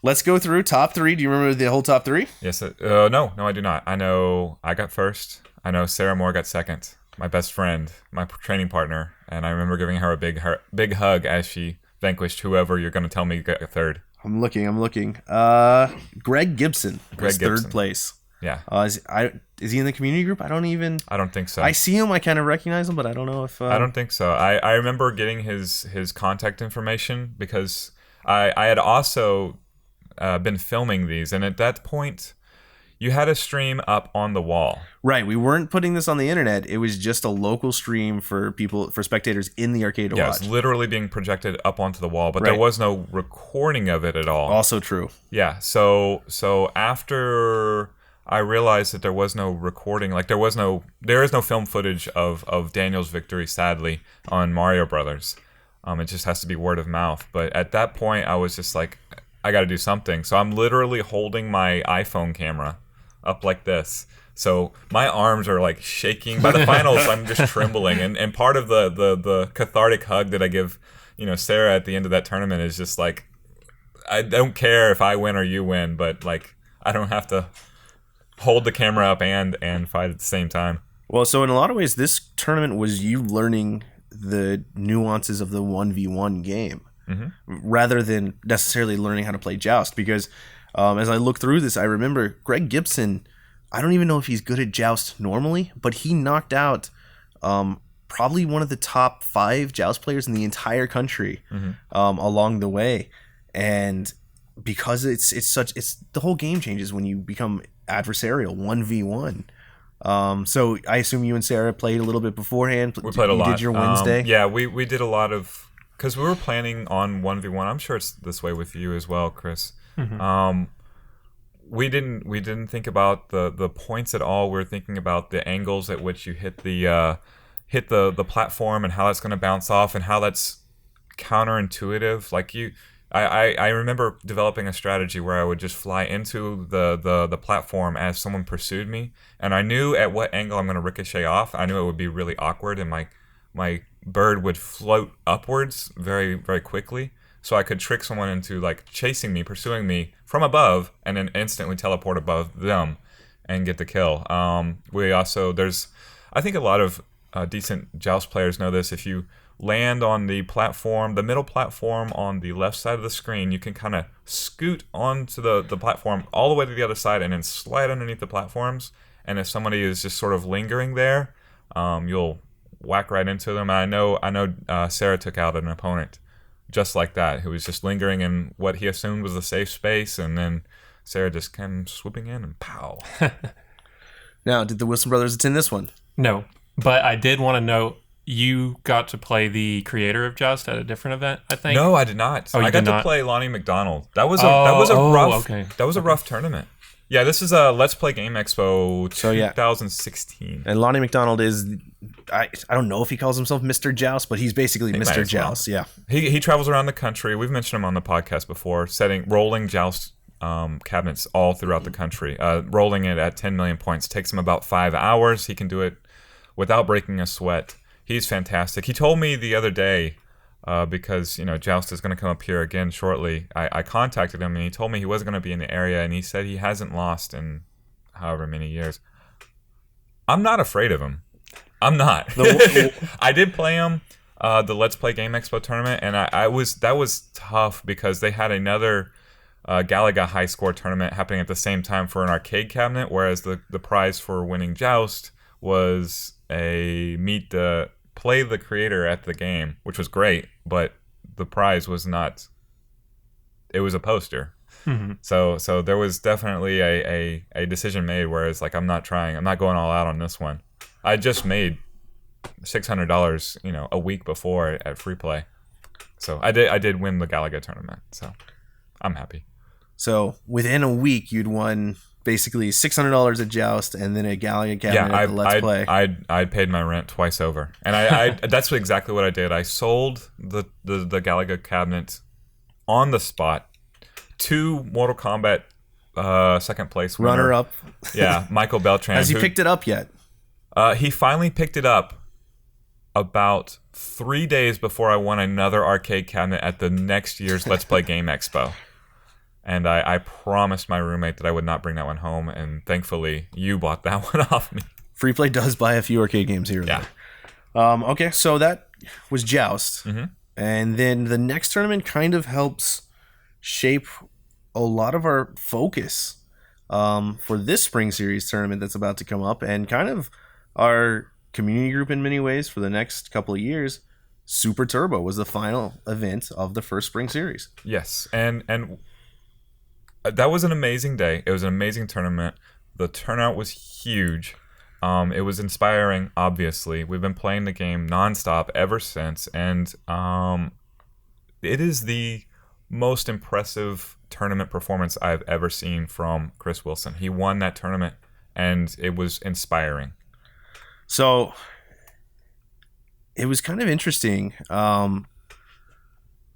[SPEAKER 2] let's go through top 3. Do you remember the whole top 3?
[SPEAKER 1] Yes. No, I do not. I know I got first. I know Sarah Moore got second. My best friend, my training partner, and I remember giving her a big hug as she vanquished whoever you're going to tell me got third.
[SPEAKER 2] I'm looking. Greg Gibson was third place.
[SPEAKER 1] Yeah.
[SPEAKER 2] Is he in the community group? I don't
[SPEAKER 1] think so.
[SPEAKER 2] I see him. I kind of recognize him, but I don't know if.
[SPEAKER 1] I don't think so. I remember getting his contact information because I had also been filming these, and at that point, you had a stream up on the wall.
[SPEAKER 2] Right. We weren't putting this on the internet. It was just a local stream for spectators in the arcade to watch.
[SPEAKER 1] It's literally being projected up onto the wall, but
[SPEAKER 2] Right.
[SPEAKER 1] there was no recording of it at all.
[SPEAKER 2] Also true.
[SPEAKER 1] Yeah. So after I realized that there was no recording, like there is no film footage of Daniel's victory, sadly, on Mario Brothers. It just has to be word of mouth. But at that point, I was just like, I got to do something. So I'm literally holding my iPhone camera up like this. So my arms are like shaking. By the finals, I'm just trembling. And part of the cathartic hug that I give, Sarah at the end of that tournament is just like, I don't care if I win or you win, but like I don't have to hold the camera up and fight at the same time.
[SPEAKER 2] Well, so in a lot of ways, this tournament was you learning the nuances of the 1v1 game rather than necessarily learning how to play Joust. Because as I look through this, I remember Greg Gibson. I don't even know if he's good at Joust normally, but he knocked out probably one of the top 5 Joust players in the entire country along the way. And because it's the whole game changes when you become adversarial 1v1. So I assume you and Sarah played a little bit beforehand.
[SPEAKER 1] We played a lot.
[SPEAKER 2] You did your Wednesday?
[SPEAKER 1] Yeah, we did a lot of, because we were planning on 1v1. I'm sure it's this way with you as well, Chris. We didn't think about the points at all. We were thinking about the angles at which you hit the platform and how that's going to bounce off and how that's counterintuitive. Like I remember developing a strategy where I would just fly into the platform as someone pursued me, and I knew at what angle I'm going to ricochet off. I knew it would be really awkward, and my bird would float upwards very, very quickly. so I could trick someone into like chasing me, pursuing me from above, and then instantly teleport above them and get the kill. We also I think a lot of decent Joust players know this. If you land on the platform, the middle platform on the left side of the screen, you can kind of scoot onto the platform all the way to the other side and then slide underneath the platforms. And if somebody is just sort of lingering there, you'll whack right into them. I know Sarah took out an opponent just like that, who was just lingering in what he assumed was a safe space, and then Sarah just came swooping in and pow.
[SPEAKER 2] Now, did the Wilson brothers attend this one?
[SPEAKER 3] No, but I did want to note you got to play the creator of Joust at a different event, I think.
[SPEAKER 1] No, I did not.
[SPEAKER 3] Oh,
[SPEAKER 1] I got to play Lonnie McDonald. That was a rough tournament. Yeah, this is a Let's Play Game Expo 2016.
[SPEAKER 2] And Lonnie McDonald is, I don't know if he calls himself Mr. Joust, but he's basically Mr. Joust. Yeah.
[SPEAKER 1] He travels around the country. We've mentioned him on the podcast before, rolling Joust cabinets all throughout the country. Rolling it at 10 million points takes him about 5 hours. He can do it without breaking a sweat. He's fantastic. He told me the other day, because Joust is going to come up here again shortly. I contacted him and he told me he wasn't going to be in the area, and he said he hasn't lost in however many years. I'm not afraid of him. I'm not. I did play him the Let's Play Game Expo tournament, and that was tough because they had another Galaga high score tournament happening at the same time for an arcade cabinet, whereas the prize for winning Joust was play the creator at the game, which was great, but the prize was not. It was a poster. Mm-hmm. So there was definitely a decision made where it's like, I'm not going all out on this one. I just made $600 a week before at free play, so I did win the Galaga tournament, so I'm happy.
[SPEAKER 2] So within a week you'd won basically $600 at Joust and then a Galaga cabinet at the Let's Play.
[SPEAKER 1] I paid my rent twice over, and I that's exactly what I did. I sold the Galaga cabinet on the spot to Mortal Kombat second place winner.
[SPEAKER 2] Runner up.
[SPEAKER 1] Yeah, Michael Beltran.
[SPEAKER 2] Has he picked it up yet?
[SPEAKER 1] He finally picked it up about 3 days before I won another arcade cabinet at the next year's Let's Play Game Expo. And I promised my roommate that I would not bring that one home, and thankfully you bought that one off me.
[SPEAKER 2] Free Play does buy a few arcade games here.
[SPEAKER 1] Yeah.
[SPEAKER 2] Okay, so that was Joust.
[SPEAKER 1] Mm-hmm.
[SPEAKER 2] And then the next tournament kind of helps shape a lot of our focus for this Spring Series tournament that's about to come up, and kind of our community group in many ways for the next couple of years. Super Turbo was the final event of the first Spring Series.
[SPEAKER 1] Yes, and that was an amazing day. It was an amazing tournament. The turnout was huge. It was inspiring, obviously. We've been playing the game nonstop ever since, and it is the most impressive tournament performance I've ever seen from Chris Wilson. He won that tournament, and it was inspiring.
[SPEAKER 2] So it was kind of interesting.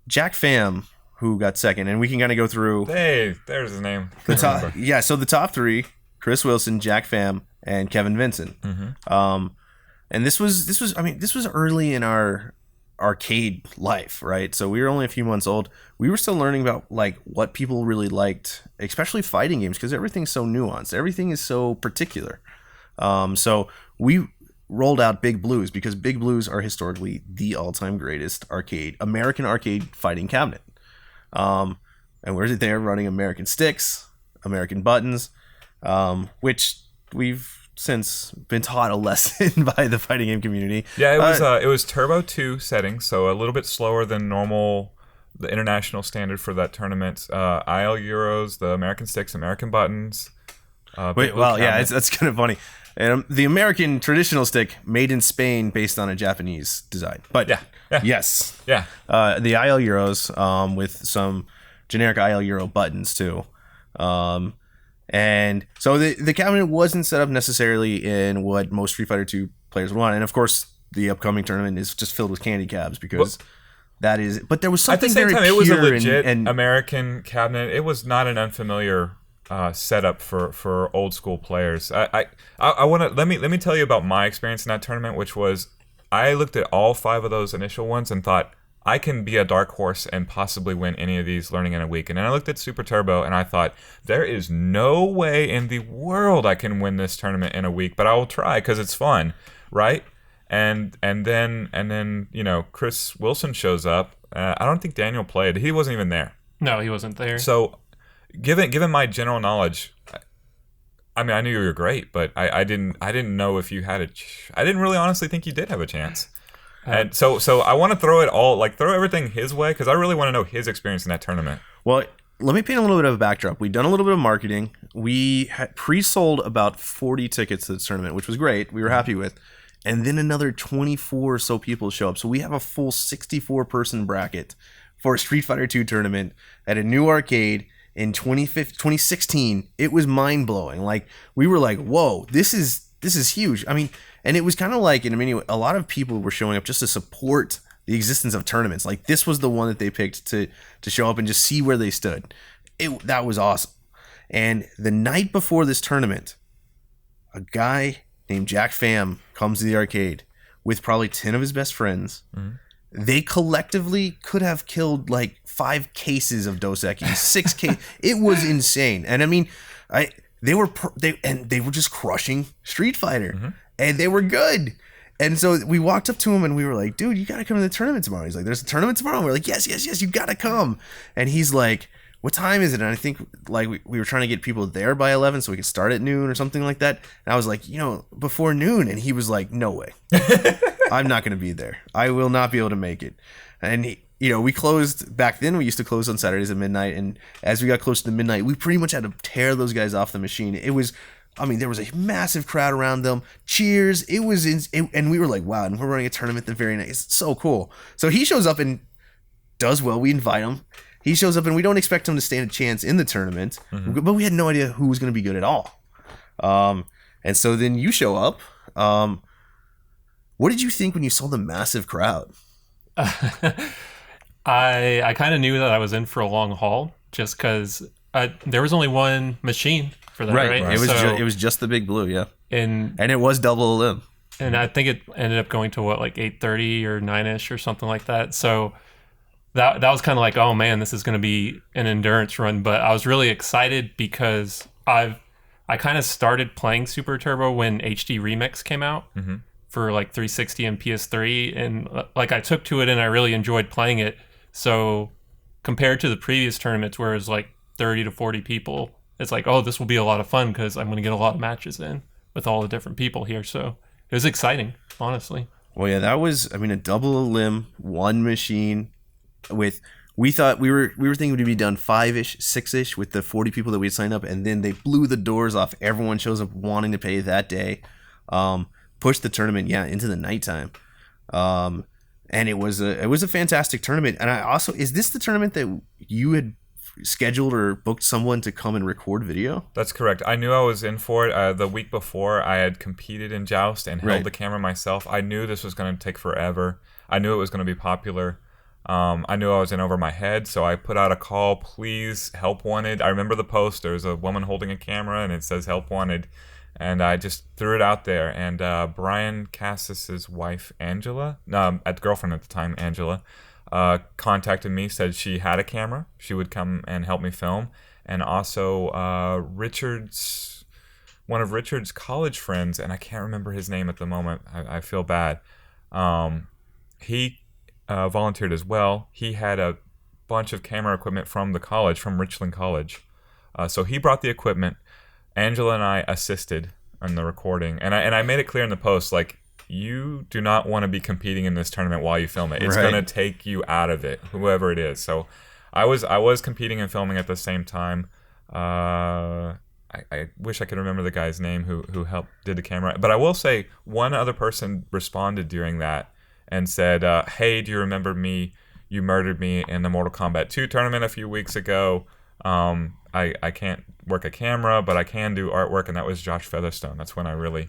[SPEAKER 2] Jack Pham, who got second, and we can kind of go through.
[SPEAKER 1] Hey, there's his name.
[SPEAKER 2] So the top three: Chris Wilson, Jack Pham, and Kevin Vincent.
[SPEAKER 1] Mm-hmm.
[SPEAKER 2] And this was early in our arcade life, right? So we were only a few months old. We were still learning about like what people really liked, especially fighting games, because everything's so nuanced. Everything is so particular. So we rolled out Big Blues because Big Blues are historically the all-time greatest American arcade fighting cabinet. And we're there running American sticks, American buttons, which we've since been taught a lesson by the fighting game community.
[SPEAKER 1] Yeah, it was Turbo 2 settings, so a little bit slower than normal, the international standard for that tournament. IL Euros, the American sticks, American buttons.
[SPEAKER 2] That's kind of funny. And the American traditional stick made in Spain based on a Japanese design. But yes.
[SPEAKER 1] Yeah.
[SPEAKER 2] The IL Euros with some generic IL Euro buttons too. And so the cabinet wasn't set up necessarily in what most Street Fighter 2 players would want. And of course, the upcoming tournament is just filled with candy cabs because but there was something very pure.
[SPEAKER 1] It was a legit American cabinet. It was not an unfamiliar setup for old school players. I want to let me tell you about my experience in that tournament, which was I looked at all 5 of those initial ones and thought I can be a dark horse and possibly win any of these learning in a week. And then I looked at Super Turbo and I thought, there is no way in the world I can win this tournament in a week, but I will try because it's fun, right? And then Chris Wilson shows up. I don't think Daniel played. He wasn't even there.
[SPEAKER 3] No, he wasn't there.
[SPEAKER 1] So, given my general knowledge, I mean, I knew you were great, but I didn't know if you had I didn't really honestly think you did have a chance. And so I want to throw everything his way because I really want to know his experience in that tournament.
[SPEAKER 2] Well, let me paint a little bit of a backdrop. We've done a little bit of marketing. We had pre-sold about 40 tickets to the tournament, which was great. We were happy with. And then another 24 or so people show up. So we have a full 64-person bracket for a Street Fighter II tournament at a new arcade in 2016. It was mind-blowing. Like, we were like, whoa, this is huge. I mean, and it was kind of like, a lot of people were showing up just to support the existence of tournaments. Like, this was the one that they picked to show up and just see where they stood. That was awesome. And the night before this tournament, a guy named Jack Pham comes to the arcade with probably 10 of his best friends. Mm-hmm. They collectively could have killed like 5 cases of Dos Equis, 6 cases. It was insane. And I mean, they were just crushing Street Fighter, mm-hmm. and they were good. And so we walked up to him and we were like, dude, you got to come to the tournament tomorrow. He's like, there's a tournament tomorrow. And we're like, yes, you got to come. And he's like, what time is it? And I think like we were trying to get people there by 11 so we could start at noon or something like that. And I was like, before noon. And he was like, no way. I'm not going to be there. I will not be able to make it. And we closed back then. We used to close on Saturdays at midnight. And as we got close to midnight, we pretty much had to tear those guys off the machine. It was, there was a massive crowd around them. Cheers. It was, and we were like, wow. And we're running a tournament the very night. It's so cool. So he shows up and does well. We invite him. He shows up and we don't expect him to stand a chance in the tournament, mm-hmm. but we had no idea who was going to be good at all. And so then you show up. What did you think when you saw the massive crowd?
[SPEAKER 3] I kind of knew that I was in for a long haul just because there was only one machine for that, right?
[SPEAKER 2] It was just the Big Blue, yeah. And it was double a limb.
[SPEAKER 3] And I think it ended up going to 8:30 or 9ish or something like that. So that was kind of like, oh man, this is going to be an endurance run. But I was really excited because I kind of started playing Super Turbo when HD Remix came out. Mm-hmm. For like 360 and PS3, and like I took to it and I really enjoyed playing it. So compared to the previous tournaments where it was like 30 to 40 people, it's like, oh, this will be a lot of fun because I'm going to get a lot of matches in with all the different people here. So it was exciting, honestly.
[SPEAKER 2] Well, yeah, that was, a double a limb, one machine with, we thought we were thinking it would be done 5-ish, 6-ish with the 40 people that we had signed up, and then they blew the doors off. Everyone shows up wanting to pay that day. Pushed the tournament, into the nighttime, and it was a fantastic tournament. And I also, is this the tournament that you had scheduled or booked someone to come and record video?
[SPEAKER 1] That's correct. I knew I was in for it. The week before, I had competed in Joust and held the camera myself. I knew this was going to take forever. I knew it was going to be popular. I knew I was in over my head, so I put out a call, please, help wanted. I remember the post. There's a woman holding a camera, and it says help wanted. And I just threw it out there. And Brian Cassis's wife, Angela, girlfriend at the time, Angela, contacted me, said she had a camera. She would come and help me film. And also one of Richard's college friends, and I can't remember his name at the moment. I feel bad. He volunteered as well. He had a bunch of camera equipment from the college, from Richland College. So he brought the equipment. Angela and I assisted in the recording, and I made it clear in the post, like, you do not want to be competing in this tournament while you film it. It's going to take you out of it, whoever it is. So I was competing and filming at the same time. I wish I could remember the guy's name who did the camera. But I will say one other person responded during that and said, hey, do you remember me? You murdered me in the Mortal Kombat 2 tournament a few weeks ago. I can't work a camera, but I can do artwork, and that was Josh Featherstone. That's when I really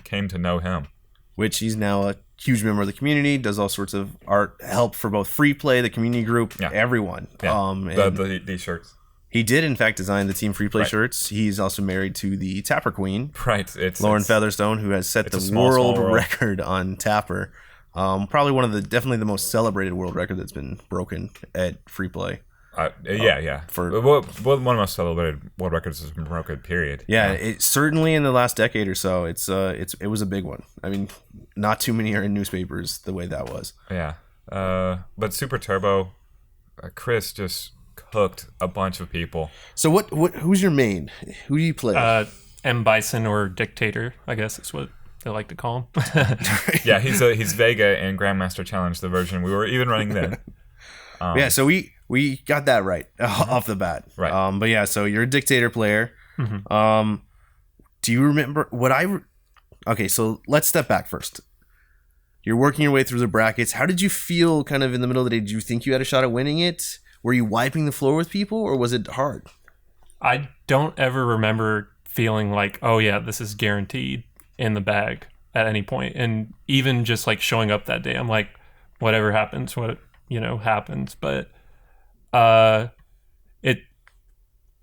[SPEAKER 1] came to know him.
[SPEAKER 2] Which he's now a huge member of the community, does all sorts of art help for both Free Play, the community group, everyone.
[SPEAKER 1] Yeah. These shirts.
[SPEAKER 2] He did, in fact, design the Team Free Play shirts. He's also married to the Tapper Queen,
[SPEAKER 1] right?
[SPEAKER 2] Lauren Featherstone, who has set the world record on Tapper. Probably definitely the most celebrated world record that's been broken at free play.
[SPEAKER 1] Yeah. One of the most celebrated world records has been broken. Period.
[SPEAKER 2] Yeah, it certainly in the last decade or so. It was a big one. I mean, not too many are in newspapers the way that was.
[SPEAKER 1] Yeah. But Super Turbo, Chris just cooked a bunch of people.
[SPEAKER 2] So who's your main? Who do you play?
[SPEAKER 3] M. Bison or Dictator, I guess is what they like to call him.
[SPEAKER 1] Yeah, he's Vega in Grandmaster Challenge, the version we were even running then.
[SPEAKER 2] Yeah, so we got that right off the bat.
[SPEAKER 1] Right.
[SPEAKER 2] But yeah, so you're a Dictator player.
[SPEAKER 3] Mm-hmm.
[SPEAKER 2] Do you remember Okay, so let's step back first. You're working your way through the brackets. How did you feel kind of in the middle of the day? Did you think you had a shot at winning it? Were you wiping the floor with people, or was it hard?
[SPEAKER 3] I don't ever remember feeling like, oh yeah, this is guaranteed in the bag at any point. And even just like showing up that day, I'm like, whatever happens, happens. But I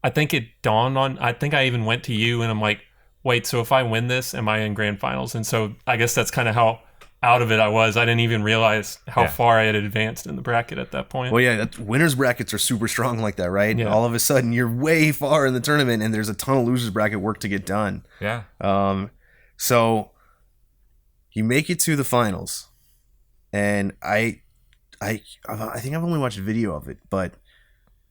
[SPEAKER 3] think it dawned on, I think I even went to you and I'm like, wait, so if I win this, am I in grand finals? And so I guess that's kind of how out of it I was. I didn't even realize how far I had advanced in the bracket at that point.
[SPEAKER 2] Well, yeah, winners brackets are super strong like that, right?
[SPEAKER 3] Yeah.
[SPEAKER 2] All of a sudden, you're way far in the tournament, and there's a ton of losers bracket work to get done.
[SPEAKER 1] Yeah.
[SPEAKER 2] So you make it to the finals, and I think I've only watched a video of it, but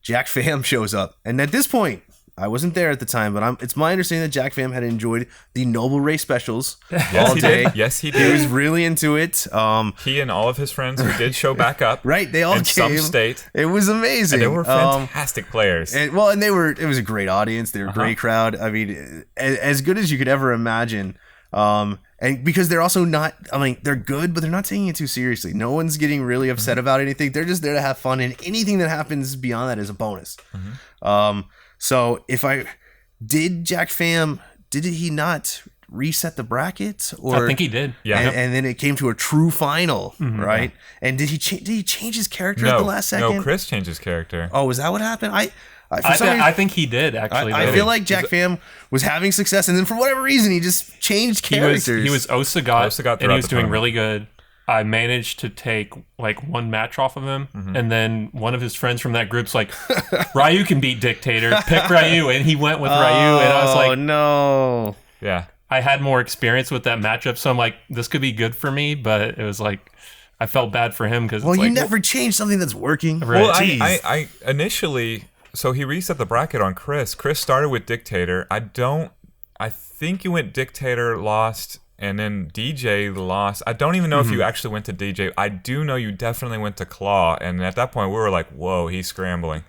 [SPEAKER 2] Jack Pham shows up, and at this point, I wasn't there at the time, but it's my understanding that Jack Pham had enjoyed the Noble Ray specials all day.
[SPEAKER 1] Yes, he
[SPEAKER 2] He
[SPEAKER 1] did.
[SPEAKER 2] was really into it.
[SPEAKER 1] He and all of his friends who did show back up.
[SPEAKER 2] Right, they all
[SPEAKER 1] in
[SPEAKER 2] came.
[SPEAKER 1] some state.
[SPEAKER 2] It was amazing.
[SPEAKER 1] And they were fantastic players.
[SPEAKER 2] And it was a great audience. They were a great crowd. I mean, as good as you could ever imagine. And because they're also not, I mean, they're good, but they're not taking it too seriously. No one's getting really upset about anything. They're just there to have fun, and anything that happens beyond that is a bonus. So did Jack Pham, did he not reset the bracket? Or
[SPEAKER 3] I think he did.
[SPEAKER 1] Yeah.
[SPEAKER 2] And then it came to a true final, right? And did he change his character at the last second?
[SPEAKER 1] No, Chris changed his character.
[SPEAKER 2] Oh, was that what happened?
[SPEAKER 3] I think he did, actually.
[SPEAKER 2] I feel like Jack Pham was having success, and then for whatever reason, he just changed characters.
[SPEAKER 3] He was Osagot,
[SPEAKER 1] Osagot
[SPEAKER 3] and he was doing
[SPEAKER 1] tournament.
[SPEAKER 3] really good. I managed to take like one match off of him, and then one of his friends from that group's like, Ryu can beat Dictator, pick Ryu, and he went with Ryu, and I was like,
[SPEAKER 2] oh no.
[SPEAKER 1] Yeah.
[SPEAKER 3] I had more experience with that matchup, so I'm like, this could be good for me, but it was like, I felt bad for him because
[SPEAKER 2] Well, you never change something that's working.
[SPEAKER 3] Right.
[SPEAKER 1] Well,
[SPEAKER 2] Jeez.
[SPEAKER 1] I initially, so he reset the bracket on Chris. Chris started with Dictator. I think you went Dictator, lost, and then DJ lost. I don't even know if you actually went to DJ. I do know you definitely went to Claw, and at that point we were like, "Whoa, he's scrambling."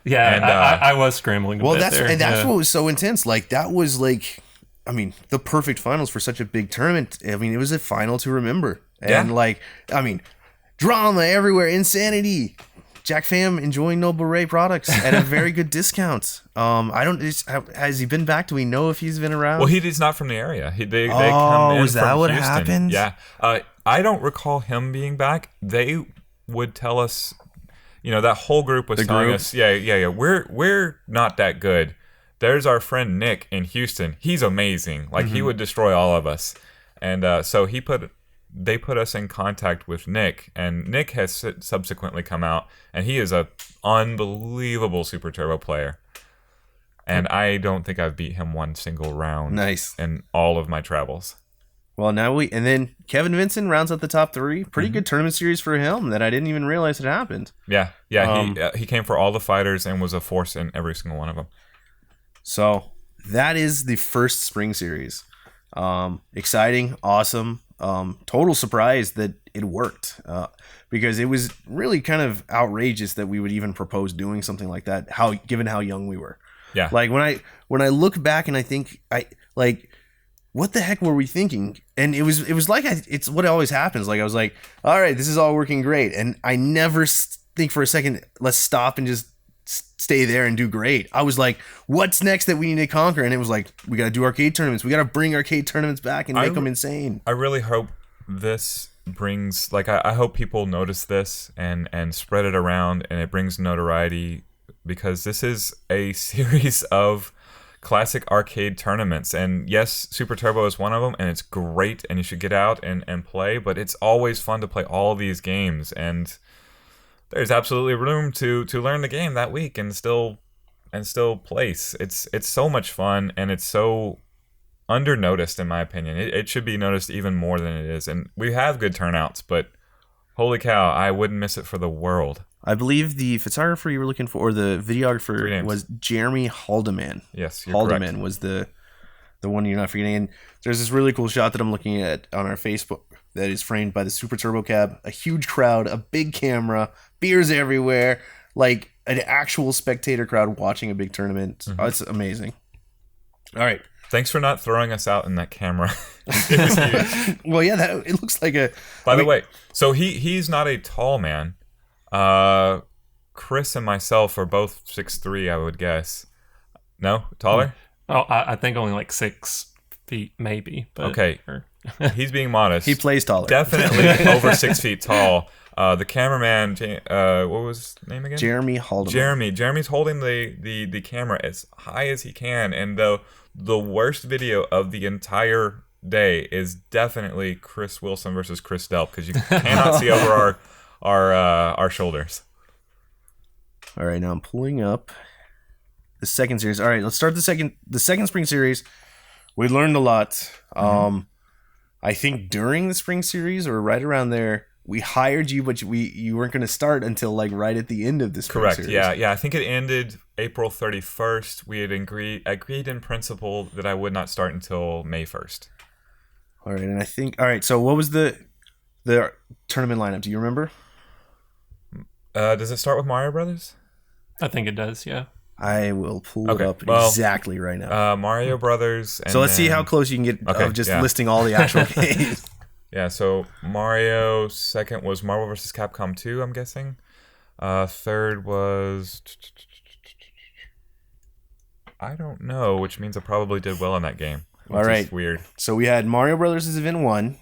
[SPEAKER 3] Yeah,
[SPEAKER 1] And,
[SPEAKER 3] I was scrambling. A bit there.
[SPEAKER 2] That's what was so intense. Like that was like, I mean, the perfect finals for such a big tournament. I mean, it was a final to remember, and drama everywhere, insanity. Jack Pham enjoying Noble Ray products at a very good discount. Has he been back? Do we know if he's been around?
[SPEAKER 1] Well, he's not from the area. They come in
[SPEAKER 2] is that
[SPEAKER 1] from
[SPEAKER 2] what
[SPEAKER 1] Houston.
[SPEAKER 2] happened?
[SPEAKER 1] Yeah. I don't recall him being back. They would tell us, that whole group was telling us, yeah, we're not that good. There's our friend Nick in Houston. He's amazing. Like he would destroy all of us. And so they put us in contact with Nick, and Nick has subsequently come out, and he is a unbelievable Super Turbo player. And I don't think I've beat him one single round.
[SPEAKER 2] Nice.
[SPEAKER 1] In all of my travels.
[SPEAKER 2] Well, and then Kevin Vincent rounds out the top three. Pretty good tournament series for him that I didn't even realize had happened.
[SPEAKER 1] Yeah. He came for all the fighters and was a force in every single one of them.
[SPEAKER 2] So that is the first spring series. Exciting, awesome. Total surprise that it worked, because it was really kind of outrageous that we would even propose doing something like that. Given how young we were.
[SPEAKER 1] Yeah.
[SPEAKER 2] Like when I look back and I think what the heck were we thinking? And it was like it's what always happens. Like I was like, all right, this is all working great, and I never think for a second, let's stop and just stay there and do great. I was like, what's next that we need to conquer? And it was like, we got to do arcade tournaments. We got to bring arcade tournaments back and make them insane.
[SPEAKER 1] I really hope this brings, I hope people notice this and spread it around, and it brings notoriety, because this is a series of classic arcade tournaments. And yes, Super Turbo is one of them, and it's great, and you should get out and play. But it's always fun to play all these games, and there's absolutely room to learn the game that week and still place. It's so much fun, and it's so under noticed in my opinion. It should be noticed even more than it is, and we have good turnouts, but holy cow, I wouldn't miss it for the world.
[SPEAKER 2] I believe the photographer you were looking for, or the videographer, was Jeremy Haldeman.
[SPEAKER 1] Yes, you're correct.
[SPEAKER 2] Haldeman was the one you're not forgetting. And there's this really cool shot that I'm looking at on our Facebook that is framed by the Super Turbo Cab. A huge crowd, a big camera, beers everywhere, like an actual spectator crowd watching a big tournament. Mm-hmm. Oh, it's amazing. All right.
[SPEAKER 1] Thanks for not throwing us out in that camera.
[SPEAKER 2] Well, yeah, it looks like a...
[SPEAKER 1] By the way, so he's not a tall man. Chris and myself are both 6'3", I would guess. No? Taller?
[SPEAKER 3] Oh, I think only like 6 feet, maybe. But,
[SPEAKER 1] okay. He's being modest.
[SPEAKER 2] He plays taller.
[SPEAKER 1] Definitely over 6 feet tall. The cameraman, what was his name again?
[SPEAKER 2] Jeremy Haldeman.
[SPEAKER 1] Jeremy's holding the camera as high as he can, and the worst video of the entire day is definitely Chris Wilson versus Chris Delp, because you cannot see over our shoulders.
[SPEAKER 2] All right, now I'm pulling up the second series. All right, let's start the second spring series. We learned a lot. Mm-hmm. I think during the spring series or right around there, we hired you, but you weren't going to start until like right at the end of the spring series.
[SPEAKER 1] Correct. Yeah. I think it ended April 31st. We had agreed in principle that I would not start until May 1st.
[SPEAKER 2] All right, and I think so what was the tournament lineup? Do you remember?
[SPEAKER 1] Does it start with Mario Brothers?
[SPEAKER 3] I think it does. Yeah.
[SPEAKER 2] I will pull it up exactly right now.
[SPEAKER 1] Mario Brothers. And
[SPEAKER 2] so let's see how close you can get of just listing all the actual games.
[SPEAKER 1] Yeah, so Mario. Second was Marvel vs. Capcom 2, I'm guessing. Third was... I don't know, which means I probably did well in that game.
[SPEAKER 2] All right.
[SPEAKER 1] Weird.
[SPEAKER 2] So we had Mario Brothers as event 1.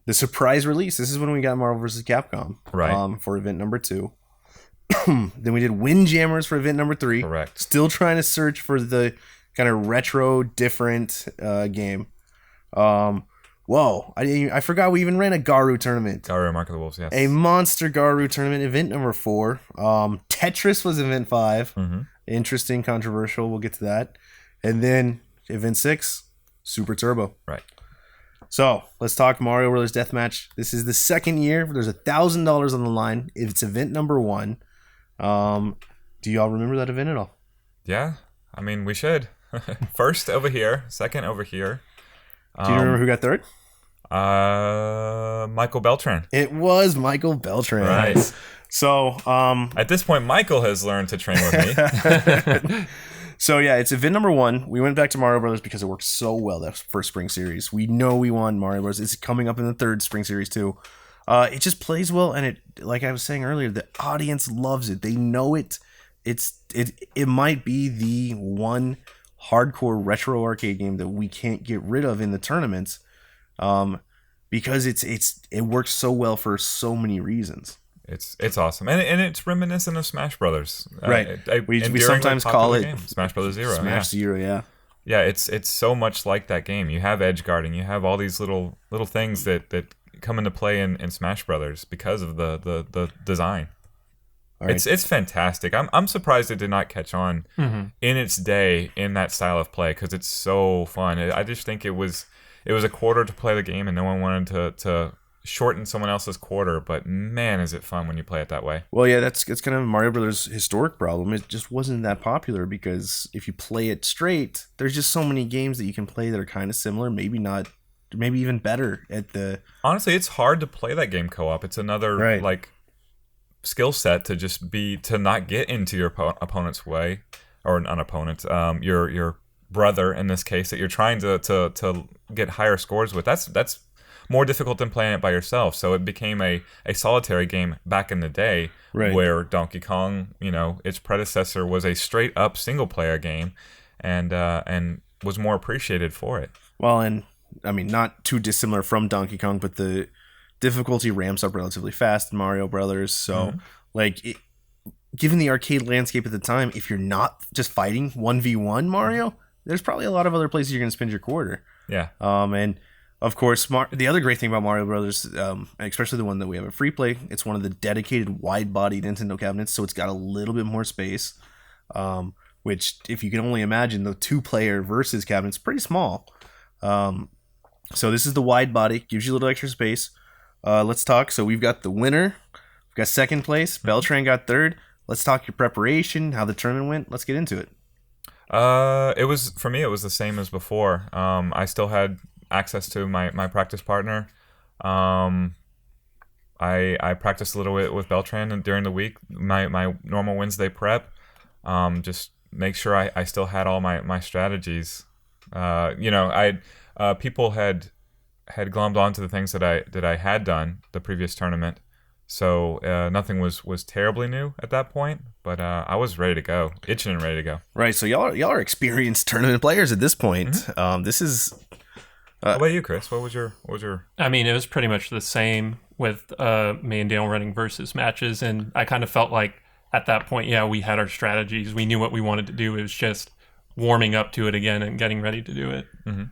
[SPEAKER 2] The surprise release. This is when we got Marvel vs. Capcom.
[SPEAKER 1] Right.
[SPEAKER 2] For event number 2. Then we did Windjammers for event number 3.
[SPEAKER 1] Correct.
[SPEAKER 2] Still trying to search for the kind of retro, different game. Whoa, I forgot we even ran a Garu tournament.
[SPEAKER 1] Garu, Mark of the Wolves, yes.
[SPEAKER 2] A monster Garu tournament, event number 4. Tetris was event 5.
[SPEAKER 1] Mm-hmm.
[SPEAKER 2] Interesting, controversial. We'll get to that. And then event 6, Super Turbo.
[SPEAKER 1] Right.
[SPEAKER 2] So let's talk Mario Brothers Deathmatch. This is the second year. There's $1,000 on the line. It's event number 1. Do y'all remember that event at all?
[SPEAKER 1] Yeah, I mean, we should. First over here, second over here.
[SPEAKER 2] Do you remember who got third?
[SPEAKER 1] Michael Beltran.
[SPEAKER 2] It was Michael Beltran.
[SPEAKER 1] Right.
[SPEAKER 2] So,
[SPEAKER 1] at this point, Michael has learned to train with me.
[SPEAKER 2] So yeah, it's event number 1. We went back to Mario Brothers because it worked so well that first spring series. We know we won Mario Brothers. It's coming up in the third spring series too. It just plays well, and it, like I was saying earlier, the audience loves it. They know it. It might be the one hardcore retro arcade game that we can't get rid of in the tournaments, because it works so well for so many reasons.
[SPEAKER 1] It's awesome, and it's reminiscent of Smash Brothers.
[SPEAKER 2] Right. We sometimes call it
[SPEAKER 1] game. Smash Brothers Zero.
[SPEAKER 2] Smash Zero, yeah.
[SPEAKER 1] Yeah, it's so much like that game. You have edge guarding. You have all these little things that come into play in Smash Brothers because of the design. Right. It's fantastic. I'm surprised it did not catch on in its day in that style of play, because it's so fun. I just think it was a quarter to play the game, and no one wanted to shorten someone else's quarter, but man, is it fun when you play it that way.
[SPEAKER 2] Well, yeah, it's kind of Mario Brothers' historic problem. It just wasn't that popular because if you play it straight, there's just so many games that you can play that are kind of similar, maybe not, maybe even better at the...
[SPEAKER 1] Honestly, it's hard to play that game co-op. It's another like skill set to not get into your opponent's way, or an opponent, your brother in this case, that you're trying to get higher scores with. That's more difficult than playing it by yourself. So it became a solitary game back in the day, where Donkey Kong, its predecessor, was a straight up single player game, and was more appreciated for it.
[SPEAKER 2] Well, and I mean, not too dissimilar from Donkey Kong, but the difficulty ramps up relatively fast in Mario Brothers. So given the arcade landscape at the time, if you're not just fighting 1v1 Mario, there's probably a lot of other places you're going to spend your quarter.
[SPEAKER 1] Yeah.
[SPEAKER 2] And of course, the other great thing about Mario Brothers, especially the one that we have at Free Play, it's one of the dedicated wide-bodied Nintendo cabinets, so it's got a little bit more space. Which, if you can only imagine, the 2-player versus cabinet's pretty small. So this is the wide body, gives you a little extra space. Let's talk. So we've got the winner. We've got second place. Beltran got third. Let's talk your preparation, how the tournament went. Let's get into it.
[SPEAKER 1] It was, for me, it was the same as before. I still had access to my practice partner. I practiced a little bit with Beltran during the week, my normal Wednesday prep. Just make sure I still had all my strategies. People had glommed onto the things that I had done the previous tournament. So nothing was terribly new at that point, but I was ready to go, itching and ready to go.
[SPEAKER 2] Right, so y'all are experienced tournament players at this point. Mm-hmm. This is.
[SPEAKER 1] What about you, Chris? What was your?
[SPEAKER 3] I mean, it was pretty much the same with me and Daniel running versus matches, and I kind of felt like at that point, we had our strategies, we knew what we wanted to do. It was just warming up to it again and getting ready to do it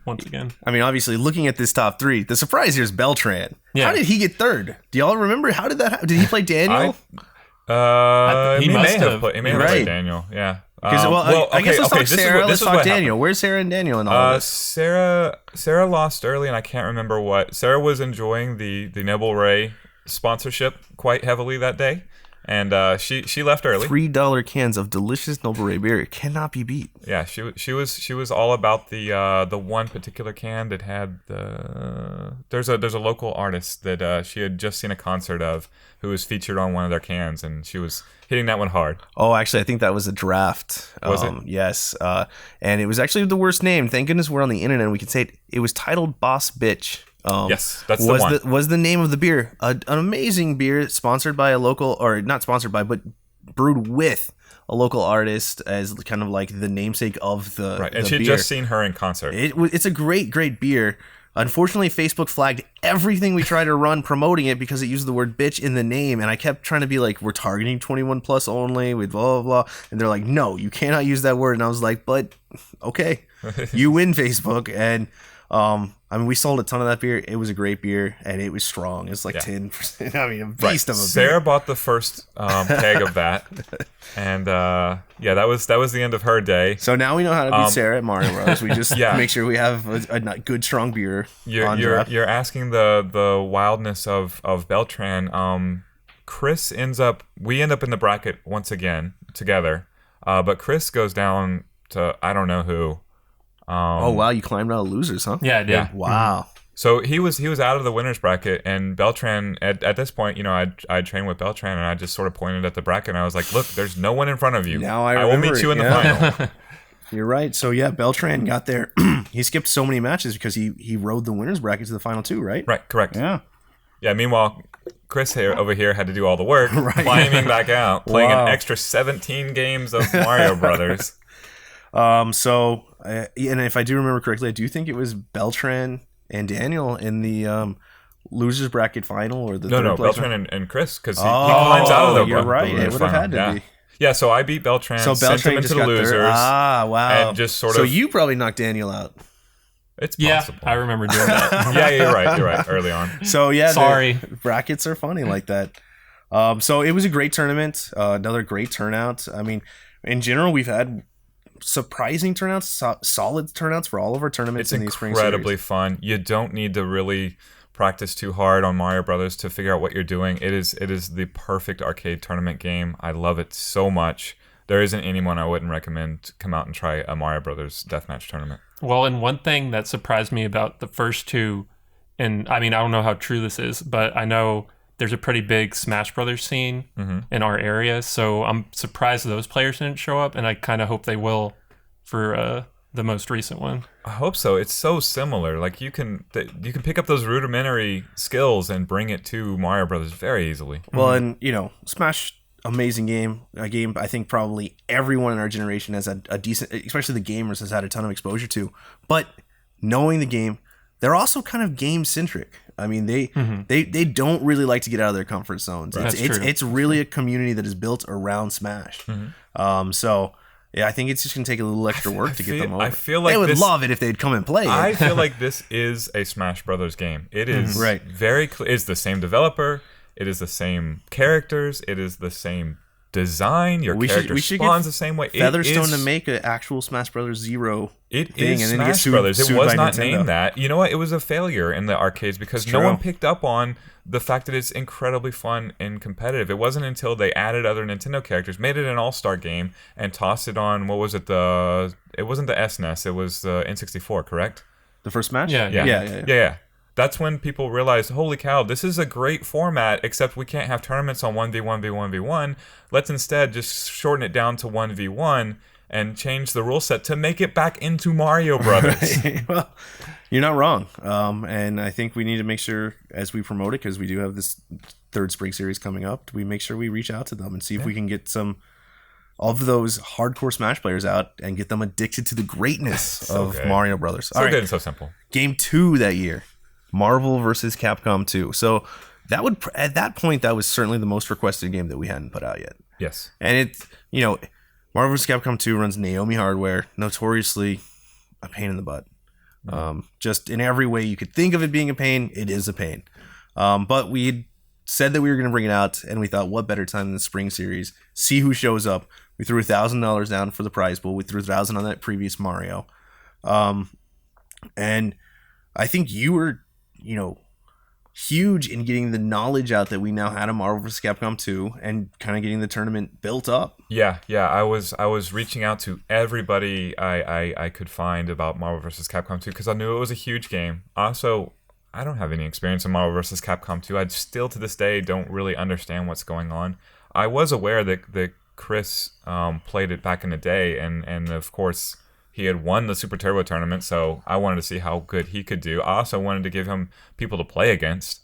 [SPEAKER 3] once again.
[SPEAKER 2] I mean, obviously, looking at this top three, the surprise here is Beltran. Yeah. How did he get third? Do y'all remember? How did that happen? Did he play Daniel?
[SPEAKER 1] He may have played Daniel, yeah.
[SPEAKER 2] I guess let's talk Sarah. Let's talk Daniel.
[SPEAKER 1] Happened.
[SPEAKER 2] Where's Sarah and Daniel in all this?
[SPEAKER 1] Sarah lost early, and I can't remember what. Sarah was enjoying the Noble Ray sponsorship quite heavily that day. And she left early.
[SPEAKER 2] $3 cans of delicious Noble Ray beer cannot be beat.
[SPEAKER 1] Yeah, she was all about the one particular can that had there's a local artist that she had just seen a concert of who was featured on one of their cans, and she was hitting that one hard.
[SPEAKER 2] Oh, actually, I think that was a draft.
[SPEAKER 1] Was it?
[SPEAKER 2] Yes, and it was actually the worst name. Thank goodness we're on the internet and we can say it. It was titled Boss Bitch.
[SPEAKER 1] Yes, that's the one.
[SPEAKER 2] Was the name of the beer. An amazing beer sponsored by a local, or not sponsored by, but brewed with a local artist as kind of like the namesake of the
[SPEAKER 1] right. And
[SPEAKER 2] the
[SPEAKER 1] she'd
[SPEAKER 2] beer.
[SPEAKER 1] just seen her in concert.
[SPEAKER 2] It's a great beer. Unfortunately, Facebook flagged everything we tried to run promoting it because it used the word bitch in the name, and I kept trying to be like, we're targeting 21 plus only with blah, blah, blah. And they're like, no, you cannot use that word. And I was like, but okay, you win, Facebook. And I mean, we sold a ton of that beer. It was a great beer, and it was strong. It's like 10%. I mean, a beast of a beer.
[SPEAKER 1] Sarah bought the first keg of that, and that was the end of her day.
[SPEAKER 2] So now we know how to beat Sarah at Mario Bros. We just make sure we have a good, strong beer.
[SPEAKER 1] You're asking the wildness of Beltran. Chris we end up in the bracket once again together, but Chris goes down to I don't know who.
[SPEAKER 2] Oh wow, you climbed out of losers, huh?
[SPEAKER 3] Yeah, I did.
[SPEAKER 1] Yeah.
[SPEAKER 2] Wow.
[SPEAKER 1] So he was out of the winners bracket, and Beltran at this point, I trained with Beltran, and I just sort of pointed at the bracket, and I was like, "Look, there's no one in front of you.
[SPEAKER 2] Now
[SPEAKER 1] I will meet you in the final."
[SPEAKER 2] You're right. So yeah, Beltran got there. He skipped so many matches because he rode the winners bracket to the final two, right?
[SPEAKER 1] Right. Correct.
[SPEAKER 2] Yeah.
[SPEAKER 1] Yeah. Meanwhile, Chris over here had to do all the work, climbing back out, playing an extra 17 games of Mario Brothers.
[SPEAKER 2] And if I do remember correctly, I do think it was Beltran and Daniel in the losers bracket final, or the
[SPEAKER 1] no Beltran and Chris, because he climbs out of the
[SPEAKER 2] you're right.
[SPEAKER 1] The
[SPEAKER 2] it would have had to be.
[SPEAKER 1] Yeah, so I beat Beltran, sent him into the losers.
[SPEAKER 2] Wow.
[SPEAKER 1] And just sort of.
[SPEAKER 2] So you probably knocked Daniel out.
[SPEAKER 1] It's possible.
[SPEAKER 3] Yeah, I remember doing that.
[SPEAKER 1] Yeah, you're right. Early on.
[SPEAKER 2] So yeah,
[SPEAKER 3] sorry.
[SPEAKER 2] Brackets are funny like that. So it was a great tournament. Another great turnout. I mean, in general, we've had surprising turnouts, solid turnouts for all of our tournaments in these spring series.
[SPEAKER 1] It's incredibly fun. You don't need to really practice too hard on Mario Brothers to figure out what you're doing. It is the perfect arcade tournament game. I love it so much. There isn't anyone I wouldn't recommend to come out and try a Mario Brothers deathmatch tournament.
[SPEAKER 3] Well, and one thing that surprised me about the first two, and I mean, I don't know how true this is, but I know there's a pretty big Smash Brothers scene in our area, so I'm surprised those players didn't show up, and I kind of hope they will for the most recent one.
[SPEAKER 1] I hope so. It's so similar. Like you can pick up those rudimentary skills and bring it to Mario Brothers very easily.
[SPEAKER 2] Well, and Smash, amazing game. A game I think probably everyone in our generation has had a decent, especially the gamers, has had a ton of exposure to. But knowing the game, they're also kind of game centric. I mean, they don't really like to get out of their comfort zones.
[SPEAKER 3] Right.
[SPEAKER 2] It's really a community that is built around Smash. So Yeah, I think it's just going to take a little extra work to get them over.
[SPEAKER 1] I feel like
[SPEAKER 2] they would love it if they'd come and play it.
[SPEAKER 1] I feel like this is a Smash Brothers game. It is
[SPEAKER 2] Right.
[SPEAKER 1] very clear. It's the same developer. It is the same characters. It is the same design. Your character spawns the same way.
[SPEAKER 2] Featherstone to make an actual Smash Brothers Zero
[SPEAKER 1] It
[SPEAKER 2] thing,
[SPEAKER 1] is
[SPEAKER 2] and then
[SPEAKER 1] Smash Brothers. It was not
[SPEAKER 2] Nintendo.
[SPEAKER 1] named that. You know what? It was a failure in the arcades because no one picked up on the fact that it's incredibly fun and competitive. It wasn't until they added other Nintendo characters, made it an all-star game, and tossed it on, what was it? It wasn't the SNES. It was the N64, correct?
[SPEAKER 2] The first Smash?
[SPEAKER 1] Yeah. That's when people realized, holy cow, this is a great format, except we can't have tournaments on 1v1, v1, v1. Let's instead just shorten it down to 1v1 and change the rule set to make it back into Mario Brothers.
[SPEAKER 2] Well, you're not wrong. And I think we need to make sure, as we promote it, because we do have this third spring series coming up, we make sure we reach out to them and see if we can get some of those hardcore Smash players out and get them addicted to the greatness of Mario Brothers.
[SPEAKER 1] So good and so simple.
[SPEAKER 2] Game 2 that year, Marvel vs. Capcom 2. So at that point, that was certainly the most requested game that we hadn't put out yet.
[SPEAKER 1] Yes.
[SPEAKER 2] And Marvel vs. Capcom 2 runs Naomi hardware, notoriously a pain in the butt. Just in every way you could think of it being a pain, it is a pain. But we had said that we were going to bring it out, and we thought, what better time than the spring series? See who shows up. We threw $1,000 down for the prize pool. We threw $1,000 on that previous Mario. And I think you were, huge in getting the knowledge out that we now had a Marvel vs. Capcom 2 and kind of getting the tournament built up.
[SPEAKER 1] Yeah. I was reaching out to everybody I could find about Marvel vs. Capcom 2 because I knew it was a huge game. Also, I don't have any experience in Marvel vs. Capcom 2. I still to this day don't really understand what's going on. I was aware that Chris played it back in the day, and of course he had won the Super Turbo tournament, so I wanted to see how good he could do. I also wanted to give him people to play against.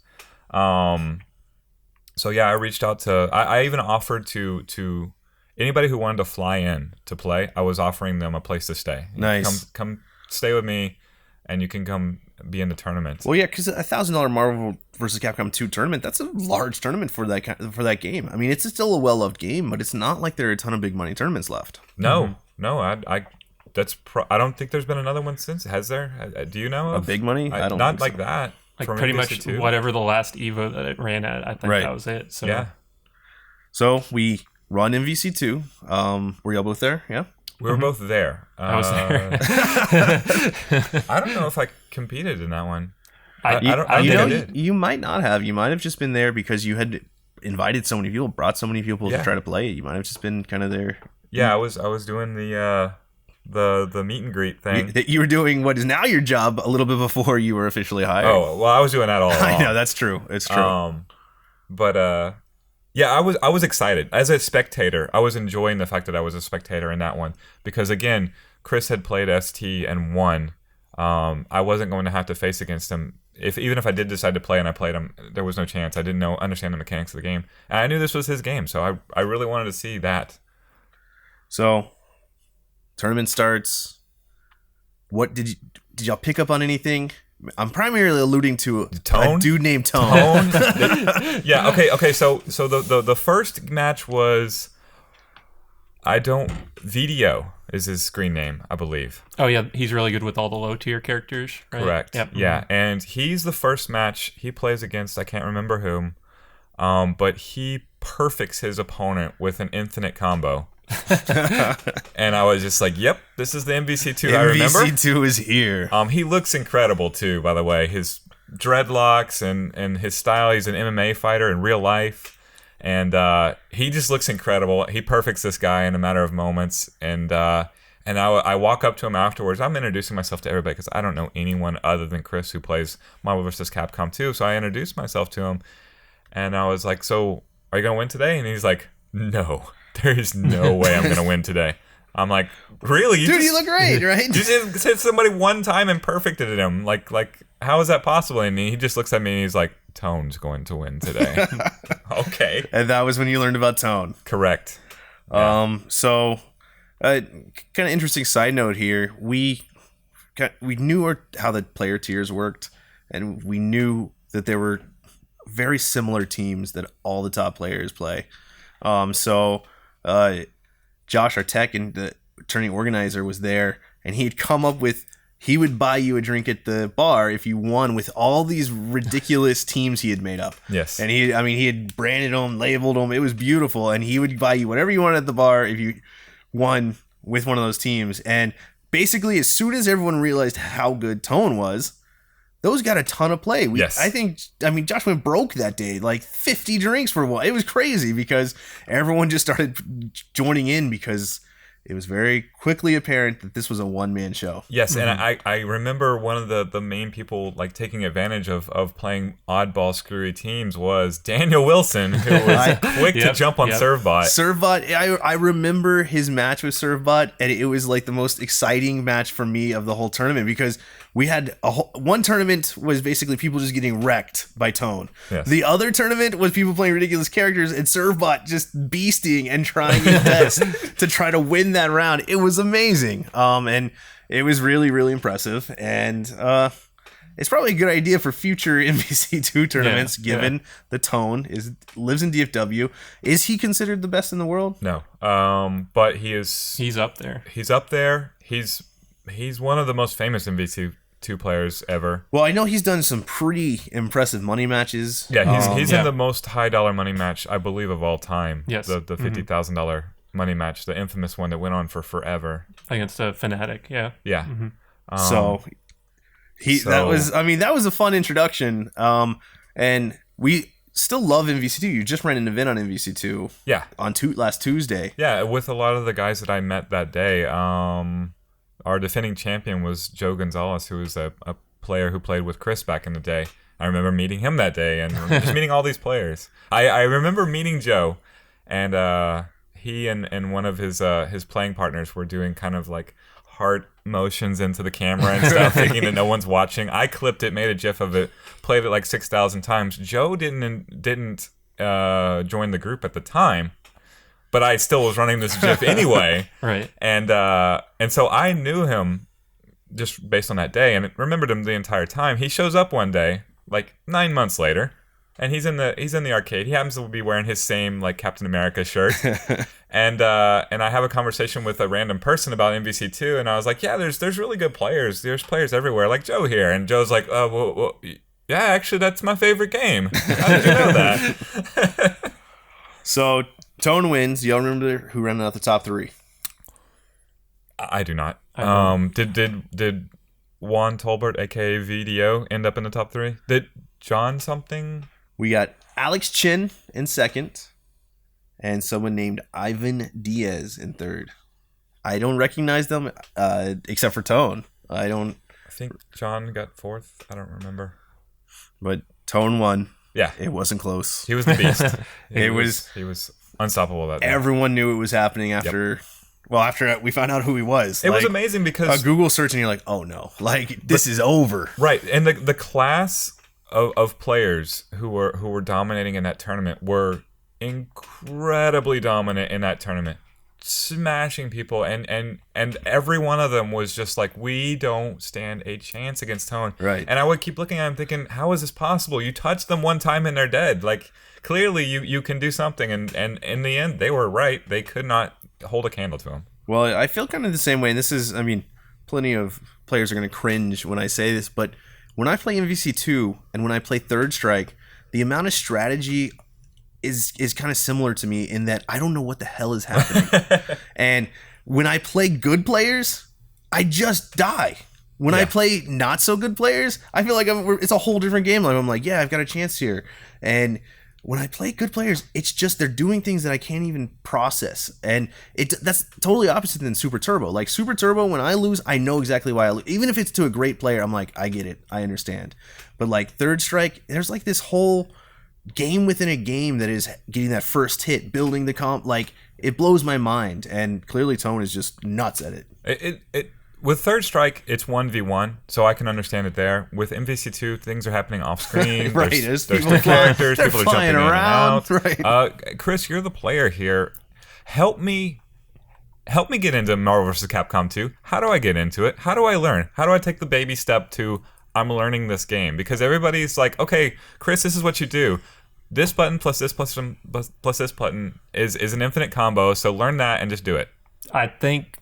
[SPEAKER 1] So yeah, I reached out to. I even offered to anybody who wanted to fly in to play. I was offering them a place to stay.
[SPEAKER 2] Nice.
[SPEAKER 1] Come stay with me, and you can come be in the tournament.
[SPEAKER 2] Well, yeah, because $1,000 Marvel vs. Capcom 2 tournament—that's a large tournament for that game. I mean, it's still a well-loved game, but it's not like there are a ton of big money tournaments left.
[SPEAKER 1] No. I don't think there's been another one since. Has there? Do you know of?
[SPEAKER 2] A big money? I don't.
[SPEAKER 1] Not
[SPEAKER 2] think
[SPEAKER 1] like
[SPEAKER 2] so.
[SPEAKER 1] that.
[SPEAKER 3] Like pretty much whatever the last Evo that it ran at, I think that was it. So
[SPEAKER 1] yeah.
[SPEAKER 2] So we run MVC2. Were y'all both there? Yeah.
[SPEAKER 1] We were both there.
[SPEAKER 3] I was there.
[SPEAKER 1] I don't know if I competed in that one.
[SPEAKER 3] I
[SPEAKER 1] did.
[SPEAKER 2] You might not have. You might have just been there because you had invited so many people, brought so many people to try to play it. You might have just been kind of there.
[SPEAKER 1] Yeah, I was doing the meet and greet thing.
[SPEAKER 2] You were doing what is now your job a little bit before you were officially hired.
[SPEAKER 1] Oh, well, I was doing that all along.
[SPEAKER 2] I know, that's true. It's true.
[SPEAKER 1] Yeah, I was excited. As a spectator, I was enjoying the fact that I was a spectator in that one. Because again, Chris had played ST and won. I wasn't going to have to face against him. Even if I did decide to play and I played him, there was no chance. I didn't understand the mechanics of the game. And I knew this was his game, so I really wanted to see that.
[SPEAKER 2] So, tournament starts. What did y'all pick up on anything? I'm primarily alluding to
[SPEAKER 1] Tone?
[SPEAKER 2] A dude named Tone.
[SPEAKER 1] Yeah. Okay. So the first match was Video is his screen name, I believe.
[SPEAKER 3] Oh yeah, he's really good with all the low tier characters. Right?
[SPEAKER 1] Correct.
[SPEAKER 3] Yep.
[SPEAKER 1] Yeah, and he's the first match he plays against. I can't remember whom, but he perfects his opponent with an infinite combo. And I was just like, yep, this is the MVC2 I remember.
[SPEAKER 2] MVC2 is here.
[SPEAKER 1] He looks incredible too, by the way. His dreadlocks and his style. He's an MMA fighter in real life. And he just looks incredible. He perfects this guy in a matter of moments. And I walk up to him afterwards. I'm introducing myself to everybody because I don't know anyone other than Chris who plays Marvel vs. Capcom 2. So I introduced myself to him. And I was like, so are you going to win today? And he's like, no. There is no way I'm going to win today. I'm like, really?
[SPEAKER 2] Dude, you look great, right?
[SPEAKER 1] You just hit somebody one time and perfected him. Like, how is that possible? And he just looks at me and he's like, Tone's going to win today. Okay.
[SPEAKER 2] And that was when you learned about Tone.
[SPEAKER 1] Correct. Yeah.
[SPEAKER 2] So, kind of interesting side note here. We knew how the player tiers worked, and we knew that there were very similar teams that all the top players play. Josh, our tech, and tourney organizer was there, and he'd come up with, he would buy you a drink at the bar if you won with all these ridiculous teams he had made up.
[SPEAKER 1] Yes.
[SPEAKER 2] And he had branded them, labeled them. It was beautiful. And he would buy you whatever you wanted at the bar if you won with one of those teams. And basically, as soon as everyone realized how good Tone was, those got a ton of play.
[SPEAKER 1] Yes.
[SPEAKER 2] I mean, Josh went broke that day, like 50 drinks for one. It was crazy because everyone just started joining in because it was very quickly apparent that this was a one-man show.
[SPEAKER 1] Yes, and I remember one of the main people like taking advantage of playing oddball screwy teams was Daniel Wilson, who was quick to jump on Servbot.
[SPEAKER 2] Servbot, I remember his match with Servbot, and it was like the most exciting match for me of the whole tournament because we had one tournament was basically people just getting wrecked by Tone.
[SPEAKER 1] Yes.
[SPEAKER 2] The other tournament was people playing ridiculous characters and Servbot just beasting and trying his best to try to win that round. It was amazing. And it was really, really impressive. And it's probably a good idea for future MVC2 tournaments, given the Tone lives in DFW. Is he considered the best in the world?
[SPEAKER 1] No. But he's
[SPEAKER 3] up there.
[SPEAKER 1] He's up there. He's one of the most famous MVC2 players ever.
[SPEAKER 2] Well, I know he's done some pretty impressive money matches.
[SPEAKER 1] Yeah, he's in the most high dollar money match, I believe, of all time.
[SPEAKER 3] Yes.
[SPEAKER 1] The $50,000 money match, the infamous one that went on for forever.
[SPEAKER 3] Against a Fnatic, yeah.
[SPEAKER 1] Yeah.
[SPEAKER 2] That was a fun introduction. And we still love MVC2. You just ran an event on MVC2.
[SPEAKER 1] Yeah.
[SPEAKER 2] On last Tuesday.
[SPEAKER 1] Yeah, with a lot of the guys that I met that day. Our defending champion was Joe Gonzalez, who was a player who played with Chris back in the day. I remember meeting him that day and just meeting all these players. I remember meeting Joe, and he and one of his playing partners were doing kind of like heart motions into the camera and stuff, thinking that no one's watching. I clipped it, made a GIF of it, played it like 6,000 times. Joe didn't join the group at the time, but I still was running this GIF anyway.
[SPEAKER 3] Right.
[SPEAKER 1] And so I knew him just based on that day and remembered him the entire time. He shows up one day, like 9 months later, and he's in the arcade. He happens to be wearing his same like Captain America shirt. and I have a conversation with a random person about MVC2, and I was like, yeah, there's really good players. There's players everywhere, like Joe here. And Joe's like, well, yeah, actually, that's my favorite game. How did you know that?
[SPEAKER 2] So Tone wins. Y'all remember who ran out the top three?
[SPEAKER 1] I do not. Did Juan Tolbert, aka VDO, end up in the top three? Did John something?
[SPEAKER 2] We got Alex Chin in second, and someone named Ivan Diaz in third. I don't recognize them, except for Tone. I
[SPEAKER 1] think John got fourth. I don't remember.
[SPEAKER 2] But Tone won.
[SPEAKER 1] Yeah.
[SPEAKER 2] It wasn't close.
[SPEAKER 1] He was the beast.
[SPEAKER 2] He was
[SPEAKER 1] unstoppable that day.
[SPEAKER 2] Everyone knew it was happening after... Yep. Well, after we found out who he was.
[SPEAKER 1] It was amazing because...
[SPEAKER 2] a Google search and you're like, oh no. This is over.
[SPEAKER 1] Right. And the class of players who were dominating in that tournament were incredibly dominant in that tournament. Smashing people, and every one of them was just like, we don't stand a chance against Tone.
[SPEAKER 2] Right.
[SPEAKER 1] And I would keep looking at him thinking, how is this possible? You touch them one time and they're dead. Like, clearly you can do something, and in the end they were right. They could not hold a candle to him.
[SPEAKER 2] Well, I feel kind of the same way, and this is, I mean, plenty of players are going to cringe when I say this, but when I play MVC2 and when I play Third Strike, the amount of strategy is kind of similar to me in that I don't know what the hell is happening. And when I play good players, I just die. When I play not so good players, I feel like it's a whole different game. Like I'm like, yeah, I've got a chance here. And when I play good players, it's just they're doing things that I can't even process. And that's totally opposite than Super Turbo. Like Super Turbo, when I lose, I know exactly why I lose. Even if it's to a great player, I'm like, I get it. I understand. But like Third Strike, there's like this whole game within a game that is getting that first hit, building the comp. Like it blows my mind. And clearly Tone is just nuts at it.
[SPEAKER 1] With Third Strike, it's 1v1, so I can understand it there. With MVC2, things are happening off screen.
[SPEAKER 2] Right,
[SPEAKER 1] there's two characters, people are jumping
[SPEAKER 2] around.
[SPEAKER 1] in and out. Right. Chris, you're the player here. Help me get into Marvel vs. Capcom 2. How do I get into it? How do I learn? How do I take the baby step to I'm learning this game? Because everybody's like, okay, Chris, this is what you do. This button plus this plus this button is an infinite combo, so learn that and just do it.
[SPEAKER 3] I think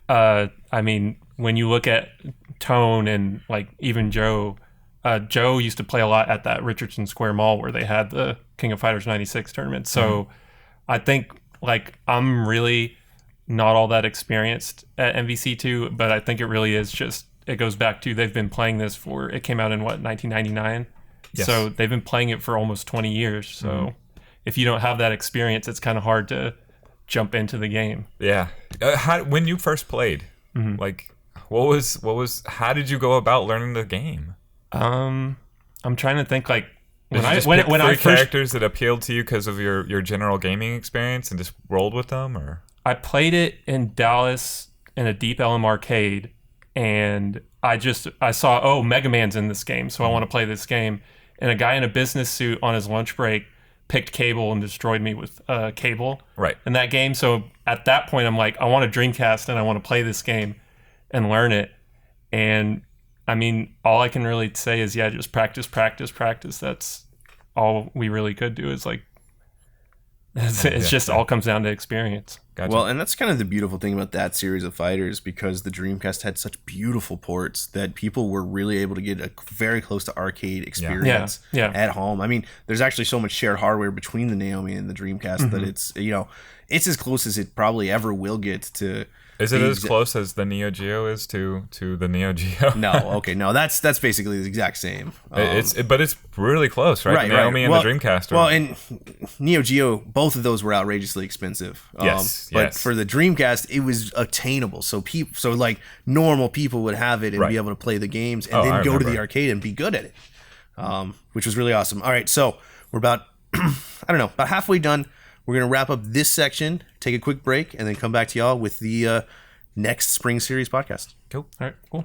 [SPEAKER 3] I mean, when you look at Tone and like even Joe, Joe used to play a lot at that Richardson Square Mall where they had the King of Fighters 96 tournament. So I think like I'm really not all that experienced at MVC2, but I think it really is just, it goes back to they've been playing this for, it came out in what, 1999?
[SPEAKER 1] Yes.
[SPEAKER 3] So they've been playing it for almost 20 years. So if you don't have that experience, it's kind of hard to jump into the game.
[SPEAKER 1] Yeah. When you first played, like, how did you go about learning the game?
[SPEAKER 3] I'm trying to think like
[SPEAKER 1] Did you just pick three characters that appealed to you because of your general gaming experience and just rolled with them, or?
[SPEAKER 3] I played it in Dallas in a Deep Ellum arcade, and I saw, oh, Mega Man's in this game, so I want to play this game. And a guy in a business suit on his lunch break picked Cable and destroyed me with Cable in that game. So at that point, I'm like, I want a Dreamcast and I want to play this game and learn it. And I mean, all I can really say is, yeah, just practice. That's all we really could do is like, it's just all comes down to experience.
[SPEAKER 1] Gotcha.
[SPEAKER 2] Well, and that's kind of the beautiful thing about that series of fighters, because the Dreamcast had such beautiful ports that people were really able to get a very close to arcade experience at home. I mean, there's actually so much shared hardware between the Naomi and the Dreamcast that it's, it's as close as it probably ever will get to.
[SPEAKER 1] Is it as close as the Neo Geo is to the Neo Geo?
[SPEAKER 2] No, that's basically the exact same.
[SPEAKER 1] But it's really close, right? The Naomi and the Dreamcast.
[SPEAKER 2] Well, and Neo Geo, both of those were outrageously expensive. But for the Dreamcast, it was attainable. So like normal people would have it and be able to play the games and then go to the arcade and be good at it, which was really awesome. All right, so we're about about halfway done. We're going to wrap up this section, take a quick break, and then come back to y'all with the next Spring Series podcast.
[SPEAKER 3] Cool. All right, cool.